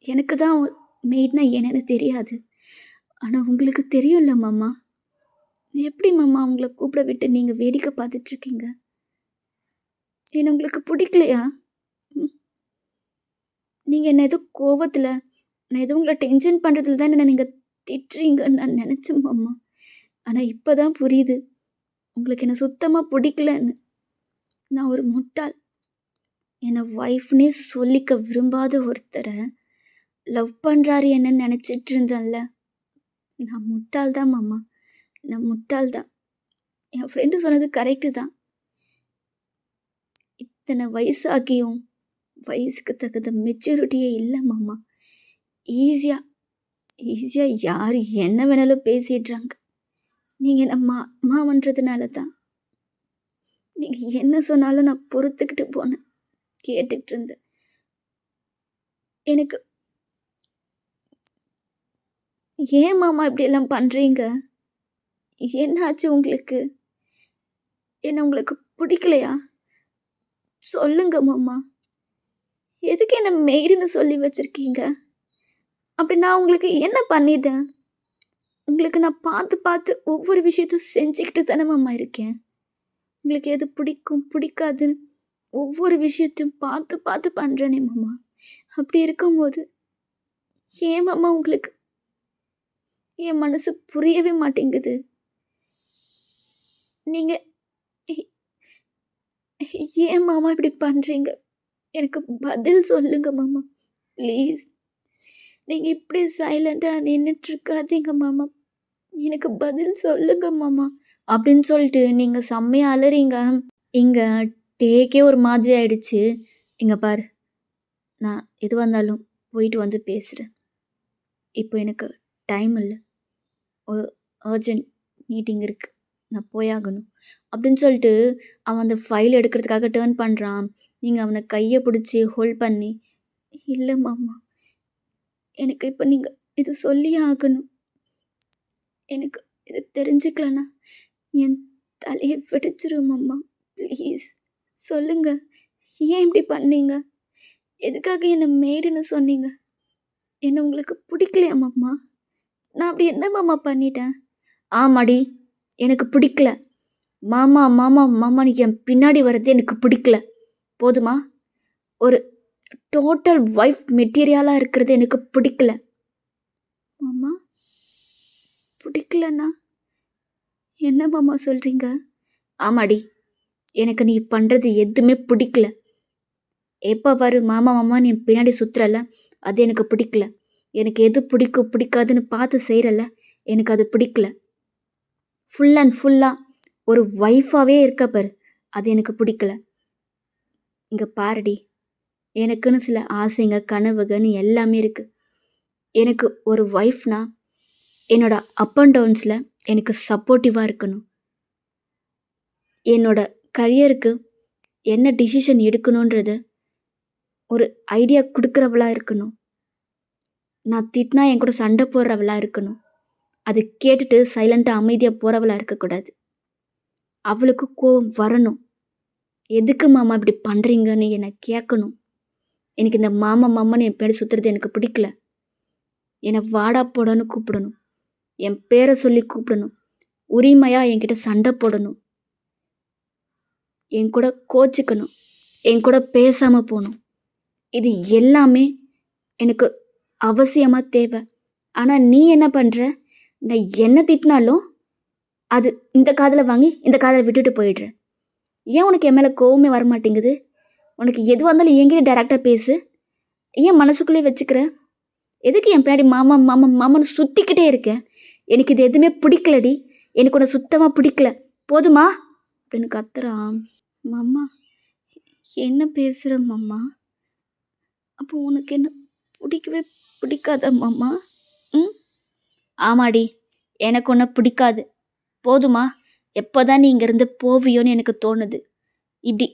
எனக்கு தான் மெய்டுனா என்னன்னு தெரியாது. ஆனா உங்களுக்கு தெரியும்ல மாமா. எப்படி மாமா அவங்கள கூப்பிட விட்டு நீங்க வேடிக்கை பார்த்துட்ருக்கீங்க? என்ன உங்களுக்கு பிடிக்கலையா? ம்? நீங்க என்ன ஏதோ கோவத்துல, நான் ஏதோ உங்கள டென்ஷன் பண்றதுல தான் என்ன நீங்க திட்டுறீங்கன்னு நான் நெனச்சேன் மாமா. ஆனா இப்ப தான் புரியுது. உங்களுக்கு என்ன சுத்தமா பிடிக்கலன்னு. நான் ஒரு முட்டாள். என்ன ஒய்ஃப்னே சொல்லிக்க விரும்பாத ஒருத்தர லவ் பண்றாரு என்னன்னு நெனச்சிட்டு இருந்தேன்ல. நான் முட்டாள் தான் மாமா. நான் முட்டாள் தான். என் ஃப்ரெண்டு சொன்னது கரெக்ட்டு தான். இத்தன வயசாகியும் வயசுக்கு தகுந்த மெச்சூரிட்டியே இல்ல மாமா. ஈஸியா ஈஸியா யாரு என்ன வேணாலும் பேசிடுறாங்க. நீங்க என்ன மாமன்றதுனால தான். நீங்க என்ன சொன்னாலும் நான் பொறுத்துக்கிட்டு போனேன். கேட்டுட்டு இருந்தேன். எனக்கு ஏன் மாமா இப்படியெல்லாம் பண்றீங்க? என்னாச்சு உங்களுக்கு? என்ன உங்களுக்கு பிடிக்கலையா? சொல்லுங்க மாமா. எதுக்கு என்ன மெய்டுன்னு சொல்லி வச்சிருக்கீங்க? அப்படி நான் உங்களுக்கு என்ன பண்ணிட்டேன்? உங்களுக்கு நான் பார்த்து பார்த்து ஒவ்வொரு விஷயத்தையும் செஞ்சுக்கிட்டு தானே மாமா இருக்கேன். உங்களுக்கு எது பிடிக்கும், பிடிக்காதுன்னு ஒவ்வொரு விஷயத்தையும் பார்த்து பார்த்து பண்றேனே மாமா. அப்படி இருக்கும்போது ஏன் மாமா உங்களுக்கு என் மனசு புரியவே மாட்டேங்குது. நீங்க எ ஏன் மாமா இப்படி பண்றீங்க? எனக்கு பதில் சொல்லுங்க மாமா. ப்ளீஸ். நீங்க இப்படி சைலண்டா நின்னுட்டு இருக்காதீங்க மாமா. எனக்கு பதில் சொல்லுங்க மாமா. அப்படின்னு சொல்லிட்டு நீங்க செம்மையா அலறீங்க. இங்க டேக்கே ஒரு மாதிரி ஆயிடுச்சு. இங்க பாரு, நான் எதுவா இருந்தாலும் போயிட்டு வந்து பேசுறேன். இப்போ எனக்கு டைம் இல்ல. ஒரு அர்ஜென்ட் மீட்டிங் இருக்கு. நான் போயாகணும். அப்படின்னு சொல்லிட்டு அவன் அந்த ஃபைல் எடுக்கிறதுக்காக டர்ன் பண்றான். நீங்க அவன கைய பிடிச்சு ஹோல்ட் பண்ணி, "இல்ல மாமா, எனக்கு இப்ப நீங்க இது சொல்லியே ஆகணும். எனக்கு இது தெரிஞ்சுக்கலன்னா என் தலைய வெடிச்சிரும் மாமா. ப்ளீஸ் சொல்லுங்க. ஏன் இப்படி பண்ணீங்க? எதுக்காக என்ன மேடுன்னு சொன்னீங்க? என்ன உங்களுக்கு பிடிக்கலையா மாமா? நான் அப்படி என்ன மாமா பண்ணிட்டேன்?" "ஆமாடி, எனக்கு பிடிக்கல. மாமா, மாமா, மாமான்னு என் பின்னாடி வர்றது எனக்கு பிடிக்கல. போதுமா? ஒரு டோட்டல் வைஃப் மெட்டீரியலா இருக்கிறது எனக்கு பிடிக்கல." "மாமா, பிடிக்கலன்னா என்ன மாமா சொல்றீங்க?" "ஆமாடி, எனக்கு நீ பண்றது எதுவுமே பிடிக்கல. எப்ப பாரு மாமா, மாமான்னு என் பின்னாடி சுத்துறல்ல, அது எனக்கு பிடிக்கல. எனக்கு எது பிடிக்கும், பிடிக்காதுன்னு பார்த்து செய்றல்ல, எனக்கு அது பிடிக்கல." ஃபுல் அண்ட் ஃபுல்லாக ஒரு ஒய்ஃபாகவே இருக்க பாரு, அது எனக்கு பிடிக்கல. இங்கே பாருடி, எனக்குன்னு சில ஆசைங்க கனவுகன்னு எல்லாமே இருக்குது. எனக்கு ஒரு ஒய்ஃப்னா என்னோட அப் அண்ட் டவுன்ஸில் எனக்கு சப்போர்ட்டிவாக இருக்கணும். என்னோட கரியருக்கு என்ன டிசிஷன் எடுக்கணுன்றது ஒரு ஐடியா கொடுக்குறவளா இருக்கணும். நான் திட்டினா என் கூட சண்டை போடுறவளா இருக்கணும். அது கேட்டுட்டு சைலண்ட்டாக அமைதியாக போகிறவளா இருக்கக்கூடாது. அவளுக்கு கோவம் வரணும். எதுக்கு மாமா இப்படி பண்ணுறீங்கன்னு என்னை கேட்கணும். எனக்கு இந்த மாமா மாமான்னு என் பேர் சுற்றுறது எனக்கு பிடிக்கல. என்னை வாடா போடான்னு கூப்பிடணும். என் பேரை சொல்லி கூப்பிடணும். உரிமையாக என்கிட்ட சண்டை போடணும். என் கூட கோச்சிக்கணும். என் கூட பேசாமல் போகணும். இது எல்லாமே எனக்கு அவசியமாக தேவை. ஆனால் நீ என்ன பண்ணுற, நான் என்ன திட்டினாலும் அது இந்த காதில் வாங்கி இந்த காதில் விட்டுட்டு போயிடுற. ஏன் உனக்கு என் மேலே கோவமே வரமாட்டேங்குது? உனக்கு எதுவாக இருந்தாலும் என்கிட்ட டைரெக்டாக பேசு. ஏன் மனசுக்குள்ளே வச்சுக்கிற? எதுக்கு என் பின்னாடி மாமா மாமா மாமான்னு சுற்றிக்கிட்டே இருக்கேன்? எனக்கு இது எதுவுமே பிடிக்கலடி. எனக்கு உன்னை சுத்தமாக பிடிக்கல. போதுமா அப்படின்னு கத்துறான். மாமா என்ன பேசுகிற மாமா? அப்போ உனக்கு என்ன பிடிக்கவே பிடிக்காதா மாமா? ம், ஆமாடி, எனக்கு ஒன்றை பிடிக்காது. போதுமா? எப்போ தான் நீ இங்கேருந்து போவியோன்னு எனக்கு தோணுது. இப்படி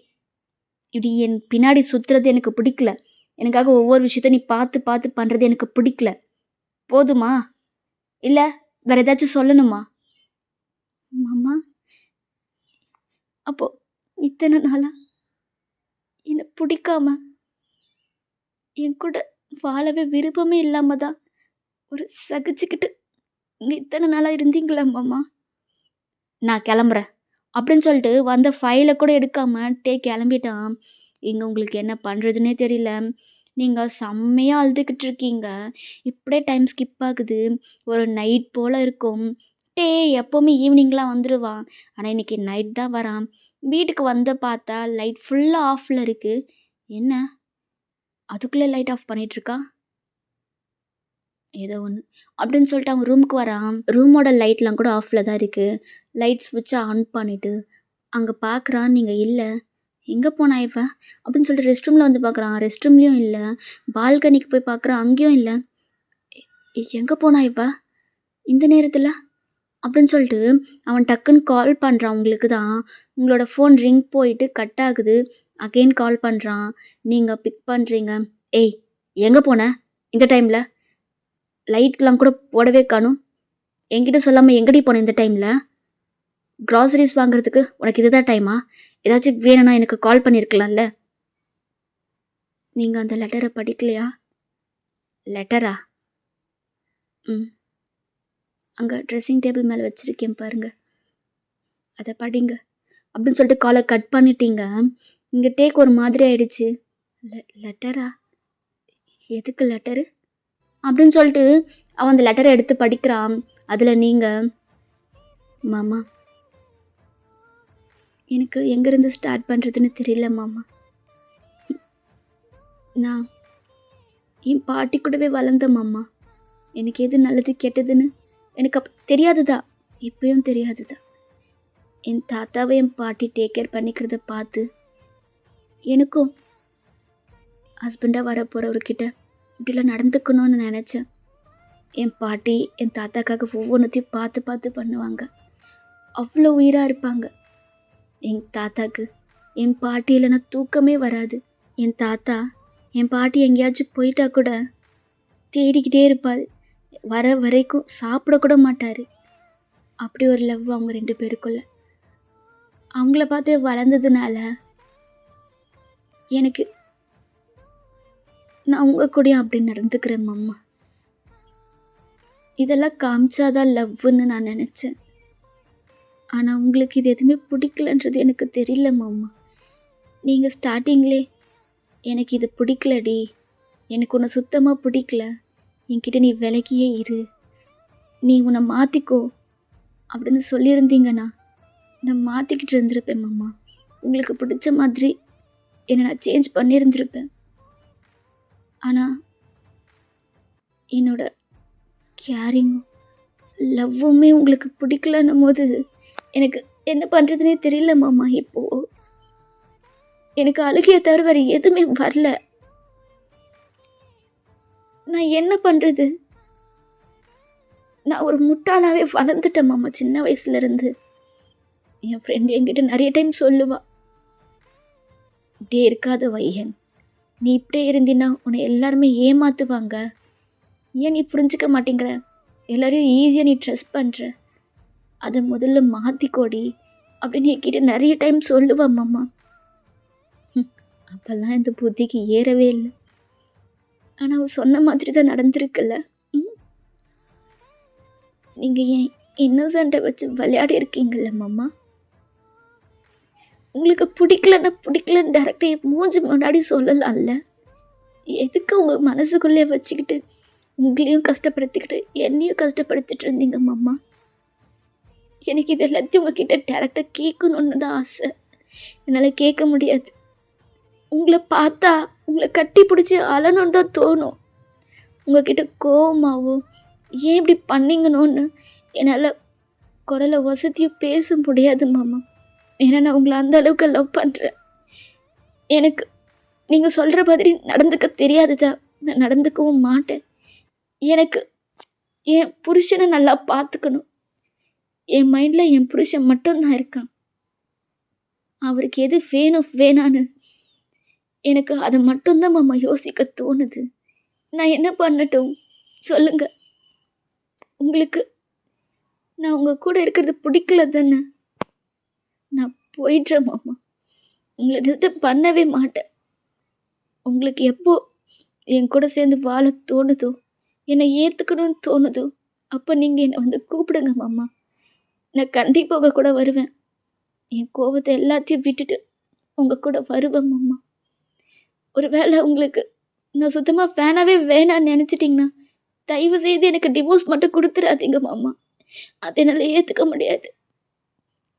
இப்படி என் பின்னாடி சுற்றுறது எனக்கு பிடிக்கல. எனக்காக ஒவ்வொரு விஷயத்த நீ பார்த்து பார்த்து பண்ணுறது எனக்கு பிடிக்கல. போதுமா? இல்லை வேறு ஏதாச்சும் சொல்லணுமா? மாமா அப்போ இத்தனை நாளா என்னை பிடிக்காம என் கூட வாழவே விருப்பமே இல்லாம தான் ஒரு சகிச்சுக்கிட்டு இங்கே இத்தனை நாளாக இருந்தீங்களா மாமா? நான் கிளம்புறேன் அப்படின்னு சொல்லிட்டு வந்த ஃபைலை கூட எடுக்காம கிளம்பிட்டான். இங்கே உங்களுக்கு என்ன பண்ணுறதுனே தெரியல. நீங்கள் செம்மையாக அழுதுகிட்டு இருக்கீங்க. இப்படியே டைம் ஸ்கிப் ஆகுது. ஒரு நைட் போல் இருக்கும். எப்போவுமே ஈவினிங்லாம் வந்துடுவான். ஆனால் இன்றைக்கி நைட் தான் வரான். வீட்டுக்கு வந்து பார்த்தா லைட் ஃபுல்லாக ஆஃபில் இருக்குது. என்ன அதுக்குள்ளே லைட் ஆஃப் பண்ணிகிட்ருக்கா? ஏதோ ஒன்று அப்படின்னு சொல்லிட்டு அவன் ரூமுக்கு வரான். ரூமோட லைட்லாம் கூட ஆஃபில் தான் இருக்குது. லைட் ஸ்விட்சை ஆன் பண்ணிவிட்டு அங்கே பார்க்குறான். நீங்கள் இல்லை. எங்கே போனா இவ அப்படின்னு சொல்லிட்டு ரெஸ்ட் ரூமில் வந்து பார்க்குறான். ரெஸ்ட் ரூம்லேயும் இல்லை. பால்கனிக்கு போய் பார்க்குறான். அங்கேயும் இல்லை. எங்கே போனா இவ இந்த நேரத்தில் அப்படின்னு சொல்லிட்டு அவன் டக்குன்னு கால் பண்ணுறான். உங்களுக்கு தான் உங்களோட ஃபோன் ரிங் போயிட்டு கட் ஆகுது. அகெயின் கால் பண்ணுறான். நீங்கள் பிக் பண்ணுறீங்க. ஏய் எங்கே போன இந்த டைமில்? லைட்லாம் கூட போடவே காணும். என்கிட்ட சொல்லாமல் எங்கடி போனேன் இந்த டைமில்? க்ராசரிஸ் வாங்குறதுக்கு உனக்கு இதுதான் டைமா? ஏதாச்சும் வேணும்னா எனக்கு கால் பண்ணியிருக்கலாம்ல. நீங்கள் அந்த லெட்டரை படிக்கலையா? லெட்டரா? ம், அங்கே ட்ரெஸ்ஸிங் டேபிள் மேலே வச்சுருக்கேன் பாருங்க, அதை படிங்க அப்படின்னு சொல்லிட்டு காலை கட் பண்ணிட்டீங்க. இங்கே டேக் ஒரு மாதிரி ஆயிடுச்சு. லெட்டரா? எதுக்கு லெட்டரு அப்படின்னு சொல்லிட்டு அவன் அந்த லெட்டரை எடுத்து படிக்கிறான். அதில் நீங்கள் மாமா எனக்கு எங்கேருந்து ஸ்டார்ட் பண்ணுறதுன்னு தெரியல மாமா. நான் என் பாட்டி கூடவே வளர்ந்த மாமா. எனக்கு எது நல்லது கெட்டதுன்னு எனக்கு அப்போ தெரியாதுதா. இப்போயும் தெரியாதுதா. என் தாத்தாவை என் பாட்டி டேக் கேர் பண்ணிக்கிறத பார்த்து எனக்கும் ஹஸ்பண்டாக வர போகிறவர்கிட்ட இப்படிலாம் நடந்துக்கணும்னு நினச்சேன். என் பாட்டி என் தாத்தாக்காக ஒவ்வொன்றத்தையும் பார்த்து பார்த்து பண்ணுவாங்க. அவ்வளோ உயிராக இருப்பாங்க. என் தாத்தாக்கு என் பாட்டி இல்லைன்னா தூக்கமே வராது. என் தாத்தா என் பாட்டி எங்கேயாச்சும் போயிட்டா கூட தேடிக்கிட்டே இருப்பார். வர வரைக்கும் சாப்பிடக்கூட மாட்டார். அப்படி ஒரு லவ் அவங்க 2 பேருக்குள்ள. அவங்கள பார்த்து வளர்ந்ததுனால எனக்கு நான் உங்கள் கூடயும் அப்படி நடந்துக்கிறேன் மாமா. இதெல்லாம் காமிச்சாதான் லவ்வுன்னு நான் நினச்சேன். ஆனால் உங்களுக்கு இது எதுவுமே பிடிக்கலன்றது எனக்கு தெரியல மாமா. நீங்கள் ஸ்டார்டிங்லே எனக்கு இது பிடிக்கலடி, எனக்கு உன்னை சுத்தமாக பிடிக்கல, என்கிட்ட நீ விலகியே இரு, நீ உன்னை மாற்றிக்கோ அப்படின்னு சொல்லியிருந்தீங்கன்னா நான் மாற்றிக்கிட்டு இருந்திருப்பேன் மாமா. உங்களுக்கு பிடிச்ச மாதிரி என்னை நான் சேஞ்ச் பண்ணியிருந்திருப்பேன். ஆனால் என்னோட கேரிங்கும் லவ்வுமே உங்களுக்கு பிடிக்கலன்னும் போது எனக்கு என்ன பண்ணுறதுனே தெரியல மாமா. இப்போது எனக்கு அழுகையை தவிர வேறு எதுவுமே வரல. நான் என்ன பண்ணுறது? நான் ஒரு முட்டாளாவே வளர்ந்துட்டேன் மாமா சின்ன வயசுலேருந்து. என் ஃப்ரெண்ட் என்கிட்ட நிறைய டைம் சொல்லுவா, இப்படியே இருக்காத வையன், நீ இப்படியே இருந்தினா உன்னை எல்லாருமே ஏமாத்துவாங்க, ஏன் நீ புரிஞ்சுக்க மாட்டேங்கிற, எல்லாரையும் ஈஸியாக நீ ட்ரஸ்ட் பண்ணுற, அதை முதல்ல மாற்றிக்கோடி அப்படின்னு என்கிட்ட நிறைய டைம் சொல்லுவா மாமா. அப்போல்லாம் இந்த புத்திக்கு ஏறவே இல்லை. ஆனால் அவள் சொன்ன மாதிரி தான் நடந்திருக்குல்ல. நீங்கள் ஏன் இன்னசென்ட்டை வச்சு விளையாடி இருக்கீங்கள்ல மாமா. உங்களுக்கு பிடிக்கலன்னா பிடிக்கலன்னு டேரக்டாக என் மூஞ்சி முன்னாடி சொல்லலாம்ல. எதுக்கு உங்கள் மனசுக்குள்ளே வச்சுக்கிட்டு உங்களையும் கஷ்டப்படுத்திக்கிட்டு என்னையும் கஷ்டப்படுத்திட்டு இருந்தீங்க மாமா. எனக்கு இது எல்லாத்தையும் உங்ககிட்ட டேரக்டாக கேட்கணுன்னு தான் ஆசை. என்னால் கேட்க முடியாது. உங்களை பார்த்தா உங்களை கட்டி பிடிச்சி அழணுன்னு தான் தோணும். உங்ககிட்ட கோவமாகவும் ஏன் இப்படி பண்ணீங்கன்னு என்னால் குரலை வசதியும் பேச முடியாது மாமா. ஏன்னா நான் உங்களை அந்த அளவுக்கு லவ் பண்ணுறேன். எனக்கு நீங்கள் சொல்கிற மாதிரி நடந்துக்க தெரியாது தான், நான் நடந்துக்கவும் மாட்டேன். எனக்கு என் புருஷனை நல்லா பார்த்துக்கணும். என் மைண்டில் என் புருஷன் மட்டும்தான் இருக்கான். அவருக்கு எது வேணும் வேணான்னு எனக்கு அதை மட்டும்தான் மாமா யோசிக்க தோணுது. நான் என்ன பண்ணட்டும் சொல்லுங்க. உங்களுக்கு நான் உங்கள் கூட இருக்கிறது பிடிக்கல தானே? நான் போயிடுறேன் மாமா. உங்களை டிஸ்டர்ப் பண்ணவே மாட்டேன். உங்களுக்கு எப்போ என் கூட சேர்ந்து வாழ தோணுதோ, என்னை ஏற்றுக்கணும்னு தோணுதோ, அப்போ நீங்கள் என்னை வந்து கூப்பிடுங்க மாமா. நான் கண்டிப்பாக கூட வருவேன். என் கோவத்தை எல்லாத்தையும் விட்டுட்டு உங்கள் கூட வருவேன் மாமா. ஒரு வேளை உங்களுக்கு நான் சுத்தமாக வேணாவே வேணான்னு நினச்சிட்டிங்கன்னா தயவு செய்து எனக்கு டிவோர்ஸ் மட்டும் கொடுத்துடாதீங்க மாமா. அதை என்னால் ஏற்றுக்க முடியாது.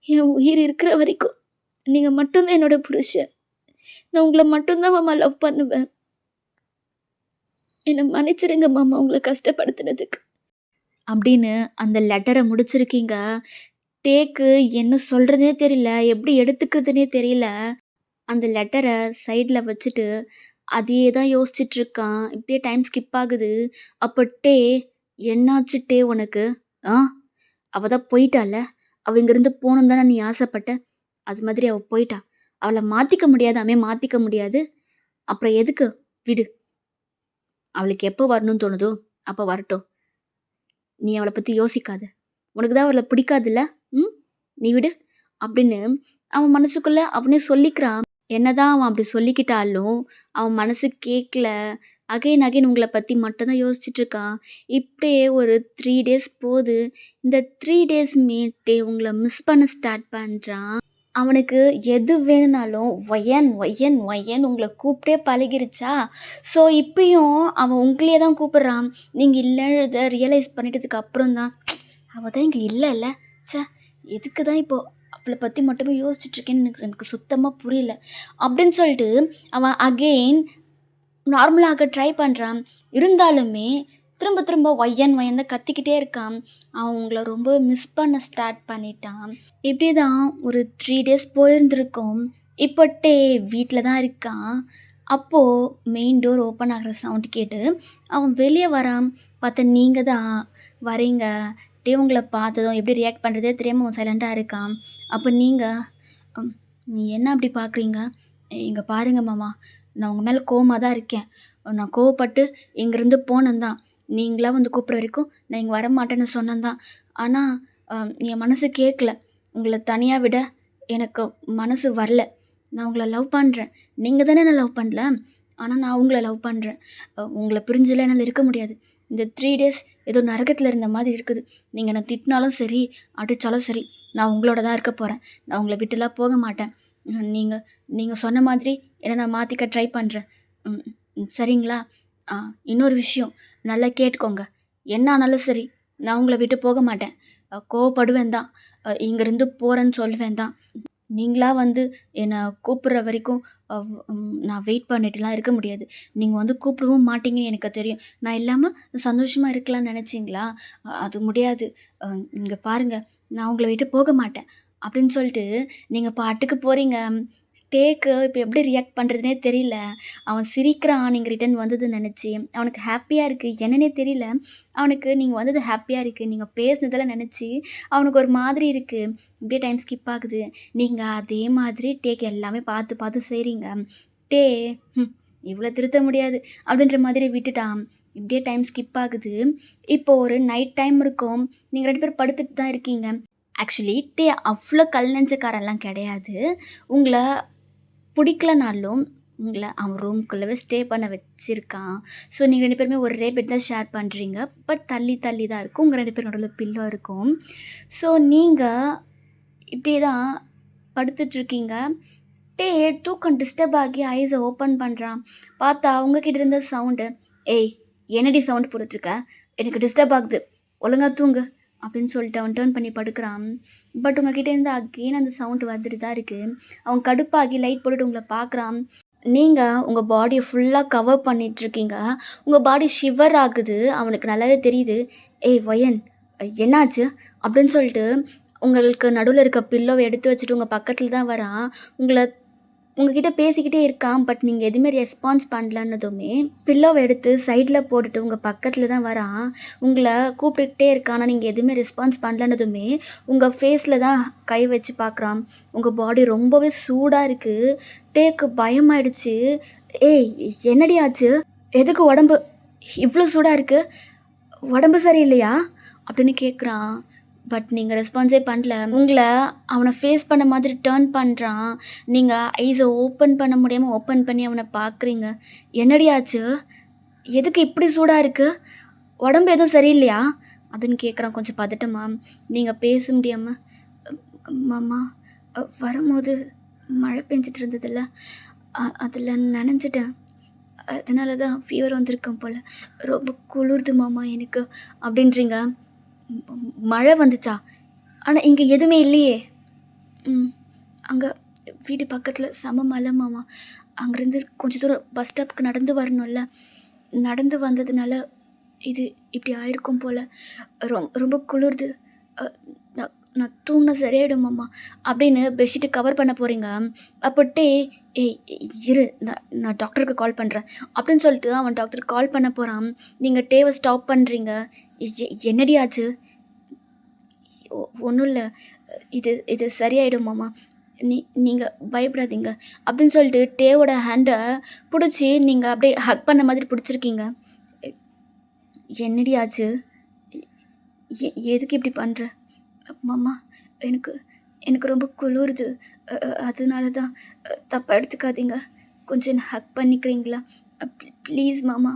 என் உயிர் இருக்கிற வரைக்கும் நீங்கள் மட்டும்தான் என்னோட புருஷன். நான் உங்களை மட்டும்தான் மாமா லவ் பண்ணுவேன். என்னை மன்னிச்சிடுங்க மாமா உங்களை கஷ்டப்படுத்துனதுக்கு அப்படின்னு அந்த லெட்டரை முடிச்சிருக்கீங்க. டேக்கு என்ன சொல்கிறதே தெரியல, எப்படி எடுத்துக்கிறதுனே தெரியல. அந்த லெட்டரை சைடில் வச்சுட்டு அதையே தான் யோசிச்சுட்ருக்கான். இப்படியே டைம் ஸ்கிப் ஆகுது. அப்போ டே, என்னாச்சு டே உனக்கு? அவள் தான் போயிட்டால, அவள் இங்கேருந்து போகணும் தானே நீ ஆசைப்பட்ட, அது மாதிரி அவள் போயிட்டா. அவளை மாற்றிக்க முடியாதாமே, மாற்றிக்க முடியாது. அப்புறம் எதுக்கு? விடு. அவளுக்கு எப்போ வரணும்னு தோணுதோ அப்போ வரட்டும். நீ அவளை பற்றி யோசிக்காத. உனக்கு தான் அவளை பிடிக்காதுல்ல, நீ விடு அப்படின்னு அவன் மனசுக்குள்ளே அவனே சொல்லிக்கிறான். என்னதான் அவன் அப்படி சொல்லிக்கிட்டாலும் அவன் மனசு கேட்கல. அகைன் உங்களை பற்றி மட்டும்தான் யோசிச்சுட்டு இருக்கான். இப்படியே ஒரு 3 டேஸ் போகுது. இந்த 3 டேஸ் மேட்டே உங்களை மிஸ் பண்ண ஸ்டார்ட் பண்ணுறான். அவனுக்கு எது வேணும்னாலும் ஒயன் ஒயன் ஒயன் உங்களை கூப்பிட்டே பழகிருச்சா. ஸோ இப்பயும் அவன் உங்களையே தான் கூப்பிட்றான். நீங்கள் இல்லைன்றதை ரியலைஸ் பண்ணிட்டதுக்கு அப்புறம் தான், அவள் தான் இங்கே இல்லைல்ல, சே எதுக்கு தான் இப்போது அவளை பற்றி மட்டுமே யோசிச்சுட்ருக்கேன்னு எனக்கு சுத்தமாக புரியல அப்படின்னு சொல்லிட்டு அவன் அகெயின் நார்மலாக ட்ரை பண்ணுறான். இருந்தாலுமே திரும்ப திரும்ப ஒய்யன் தான் கத்திக்கிட்டே இருக்கான். அவன் உங்களை ரொம்ப மிஸ் பண்ண ஸ்டார்ட் பண்ணிட்டான். இப்படி தான் ஒரு 3 டேஸ் போயிருந்துருக்கோம். இப்போட்டே வீட்டில் தான் இருக்கான். அப்போது மெயின் டோர் ஓப்பன் ஆகிற சவுண்ட் கேட்டு அவன் வெளியே வரான். பார்த்தா நீங்கள் தான் வரீங்க. டே உங்களை பார்த்ததும் எப்படி ரியாக்ட் பண்ணுறதே தெரியாமல் அவன் சைலண்ட்டாக இருக்கான். அப்போ நீங்கள், நீ என்ன அப்படி பார்க்குறீங்க? இங்கே பாருங்க மாமா, நான் உங்கள் மேலே கோவமாக தான் இருக்கேன். நான் கோவப்பட்டு இங்கேருந்து போனேன் தான். நீங்களாக வந்து கூப்பிட்ற வரைக்கும் நான் இங்கே வரமாட்டேன்னு சொன்னேன் தான். ஆனால் என் மனசு கேட்கல. உங்களை தனியாக விட எனக்கு மனசு வரல. நான் உங்களை லவ் பண்ணுறேன். நீங்கள் தானே நான் லவ் பண்ணல, ஆனால் நான் உங்களை லவ் பண்ணுறேன். உங்களை பிரிஞ்சில் என்னால் இருக்க முடியாது. இந்த 3 டேஸ் ஏதோ நரகத்தில் இருந்த மாதிரி இருக்குது. நீங்கள் என்னை திட்டினாலும் சரி, அடித்தாலும் சரி, நான் உங்களோட தான் இருக்க போகிறேன். நான் உங்களை விட்டுலாம் போக மாட்டேன். நீங்கள் சொன்ன மாதிரி என்னை நான் மாற்றிக்க ட்ரை பண்ணுறேன். சரிங்களா? இன்னொரு விஷயம் நல்லா கேட்டுக்கோங்க. என்ன ஆனாலும் சரி, நான் உங்களை விட்டு போக மாட்டேன். கோவப்படுவேன் தான், இங்கேருந்து போகிறேன்னு சொல்லுவேன் தான். நீங்களா வந்து என்ன கூப்பிடுற வரைக்கும் நான் வெயிட் பண்ணிட்டுலாம் இருக்க முடியாது. நீங்க வந்து கூப்பிடவும் மாட்டீங்கன்னு எனக்கு தெரியும். நான் இல்லாம சந்தோஷமா இருக்கலாம்னு நெனச்சீங்களா? அது முடியாது. அ இங்க பாருங்க, நான் உங்கள விட்டு போக மாட்டேன். அப்படின்னு சொல்லிட்டு நீங்க பாட்டுக்கு போறீங்க. டேக்கு இப்ப எப்படி ரியாக்ட் பண்றதுன்னே தெரியல. அவன் சிரிக்கிறான் நீங்க ரிட்டர்ன் வந்தது நெனச்சு. அவனுக்கு ஹேப்பியா இருக்கு. என்னன்னே தெரியல. அவனுக்கு நீங்க வந்தது ஹேப்பியா இருக்கு. நீங்க பேசினதெல்லாம் நெனச்சு அவனுக்கு ஒரு மாதிரி இருக்கு. இப்படியே டைம் ஸ்கிப் ஆகுது. நீங்க அதே மாதிரி டேக் எல்லாமே பார்த்து, பார்த்து செய்றீங்க. டே ம் இவ்ளோ திருத்த முடியாது அப்படின்ற மாதிரி விட்டுட்டான். இப்படியே டைம் ஸ்கிப் ஆகுது. இப்போ ஒரு நைட் டைம் இருக்கும். நீங்க 2 பேரும் படுத்துட்டு தான் இருக்கீங்க. ஆக்சுவலி டே அவ்ளோ கல் நெஞ்சக்காரன்லாம் கிடையாது. உங்கள புடிக்கலனாலும், உங்கள அவன் ரூம்குள்ளவே ஸ்டே பண்ண வச்சிருக்கான். ஸோ நீங்க 2 பேருமே ஒரே பெட் தான் ஷேர் பண்றீங்க. பட் தள்ளி தள்ளி தான் இருக்கும். உங்க 2 பேர் நடுவுல பில்லோ இருக்கும். ஸோ நீங்க இப்படியே தான் படுத்துட்ருக்கீங்க. டே தூக்கம் டிஸ்டர்ப் ஆகி ஐஸ ஓப்பன் பண்றான். பார்த்தா உங்ககிட்ட இருந்த சவுண்டு, "ஏய் என்னடி சவுண்ட் போட்டுட்ருக்க? எனக்கு டிஸ்டர்ப் ஆகுது. ஒழுங்கா தூங்கு." அப்படின்னு சொல்லிட்டு அவன் டர்ன் பண்ணி படுக்குறான். பட் உங்ககிட்ட இருந்து அகெயின் அந்த சவுண்ட் வந்துட்டு தான் இருக்கு. அவன் கடுப்பாகி லைட் போட்டுட்டு உங்கள பார்க்குறான். நீங்க உங்க பாடிய ஃபுல்லா கவர் பண்ணிட்டுருக்கீங்க. உங்க பாடி ஷிவர் ஆகுது. அவனுக்கு நல்லாவே தெரியுது. "ஏய் வயன் என்னாச்சு?" அப்படின்னு சொல்லிட்டு உங்களுக்கு நடுவுல இருக்க பில்லோவ எடுத்து வச்சுட்டு உங்க பக்கத்துல தான் வரான். உங்கள உங்ககிட்ட பேசிக்கிட்டே இருக்கான். பட் நீங்க எதுவுமே ரெஸ்பான்ஸ் பண்ணலன்னதுமே, பில்லோவ எடுத்து சைட்ல போட்டுட்டு உங்க பக்கத்துல தான் வரான். உங்கள கூப்பிட்டுக்கிட்டே இருக்கான். ஆனா நீங்க எதுவுமே ரெஸ்பான்ஸ் பண்ணலன்னதுமே, உங்க ஃபேஸ்ல தான் கை வச்சு பார்க்குறான். உங்க பாடி ரொம்பவே சூடா இருக்கு. டேக்கு பயமாயிடுச்சு. "ஏய் என்னடி ஆச்சு? எதுக்கு உடம்பு இவ்ளோ சூடா இருக்கு? உடம்பு சரியில்லையா?" அப்படின்னு கேட்குறான். பட் நீங்க ரெஸ்பான்ஸே பண்ணல. உங்கள அவன ஃபேஸ் பண்ண மாதிரி டர்ன் பண்றான். நீங்க ஐஸ ஓப்பன் பண்ண முடியாம ஓப்பன் பண்ணி அவன பார்க்குறீங்க. "என்னடி ஆச்சு? எதுக்கு இப்படி சூடா இருக்கு? உடம்பு எதுவும் சரியில்லையா?" அப்படின்னு கேட்குறான் கொஞ்சம் பதட்டமா. நீங்க பேச முடியாம, மாமா வரும்போது மழை பெஞ்சுட்டு இருந்ததுல்ல, அதில நனைஞ்சுட்டேன். அதனால தான் ஃபீவர் வந்திருக்கும் போல. ரொம்ப குளிருது மாமா எனக்கு." அப்படின்றீங்க. மழை வந்துச்சா? ஆனா இங்க எதுவுமே இல்லையே! ம். அங்க வீடு பக்கத்துல செம மலை மாமா. அங்கருந்து கொஞ்சம் தூரம் பஸ் ஸ்டாப்க்கு நடந்து வரணும்ல. நடந்து வந்ததுனால இது இப்படி ஆயிருக்கும் போல. ரொம்ப குளிருது. அ நான் நான் தூங்குனா சரியாயிடும் மாமா. அப்படின்னு பெட்ஷீட்ட கவர் பண்ண போறீங்க. அப்போட்டே "ஏய் இரு நான் டாக்டருக்கு கால் பண்றேன்." அப்படின்னு சொல்லிட்டு அவன் டாக்டருக்கு கால் பண்ண போறான். நீங்க டேவ ஸ்டாப் பண்றீங்க. என்னடி ஆச்சு?" ஒண்ணும் இல்ல. இது இது சரியாயிடும் மாமா. நீங்க பயப்படாதீங்க." அப்படின்னு சொல்லிட்டு டேவோட ஹேண்ட புடிச்சு நீங்க அப்படியே ஹக் பண்ண மாதிரி புடிச்சிருக்கீங்க. எ "என்னடி ஆச்சு? எதுக்கு இப்படி பண்ற?" "மாமா எனக்கு எனக்கு ரொம்ப குளிருது. அதனால தான். தப்பா எடுத்துக்காதீங்க. கொஞ்சம் என்ன ஹக் பண்ணிக்கிறீங்களா? ப்ளீஸ் மாமா."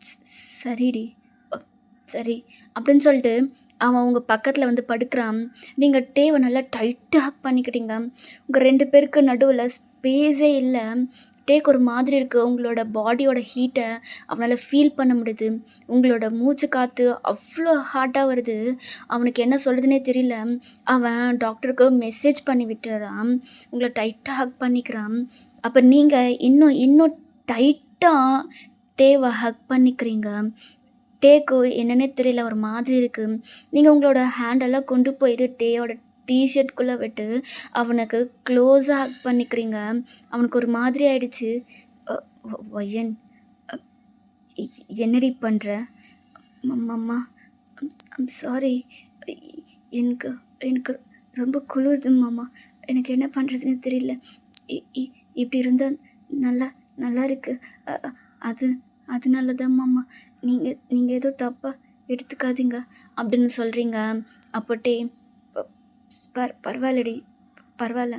ஸ் சரிடி. அ சரி. அப்படின்னு சொல்லிட்டு அவன் உங்க பக்கத்துல வந்து படுக்குறான். நீங்க டேவ நல்லா டைட்டா ஹக் பண்ணிக்கிட்டீங்க. உங்க 2 பேருக்கு நடுவுல ஸ்பேஸே இல்ல. டேக்கு ஒரு மாதிரி இருக்கு. உங்களோட பாடியோட ஹீட்ட அவனால ஃபீல் பண்ண முடியுது. உங்களோட மூச்சு காத்து அவ்ளோ ஹாட்டா வருது. அவனுக்கு என்ன சொல்றதுன்னே தெரியல. அவன் டாக்டருக்கு மெசேஜ் பண்ணி விட்டுறான். உங்கள டைட்டா ஹக் பண்ணிக்கிறான். அப்ப நீங்க இன்னும் இன்னும் டைட்டா டேவ ஹக் பண்ணிக்கிறீங்க. டேக்கு என்னன்னே தெரியல. ஒரு மாதிரி இருக்கு. நீங்க உங்களோட ஹேண்டெல்லாம் கொண்டு போயிட்டு டேயோட ஷர்ட்குள்ள விட்டு, அவனுக்கு க்ளோஸா ஹக் பண்ணிக்கிறீங்க. அவனுக்கு ஒரு மாதிரி ஆயிடுச்சு. அ வயன் அ எ என்னடி பண்ற? Mamma I'm sorry. எ எனக்கு எனக்கு ரொம்ப குளிருது மாமா. எனக்கு என்ன பண்றதுன்னு தெரியல. இ இ இப்படி இருந்தா நல்லா நல்லா இருக்கு. அ அ அது அதனால தான் மாமா. நீங்க நீங்க ஏதோ தப்பா எடுத்துக்காதீங்க அப்படின்னு சொல்றீங்க. அப்போட்டே ப பரவாயில்லடி, பரவால்ல.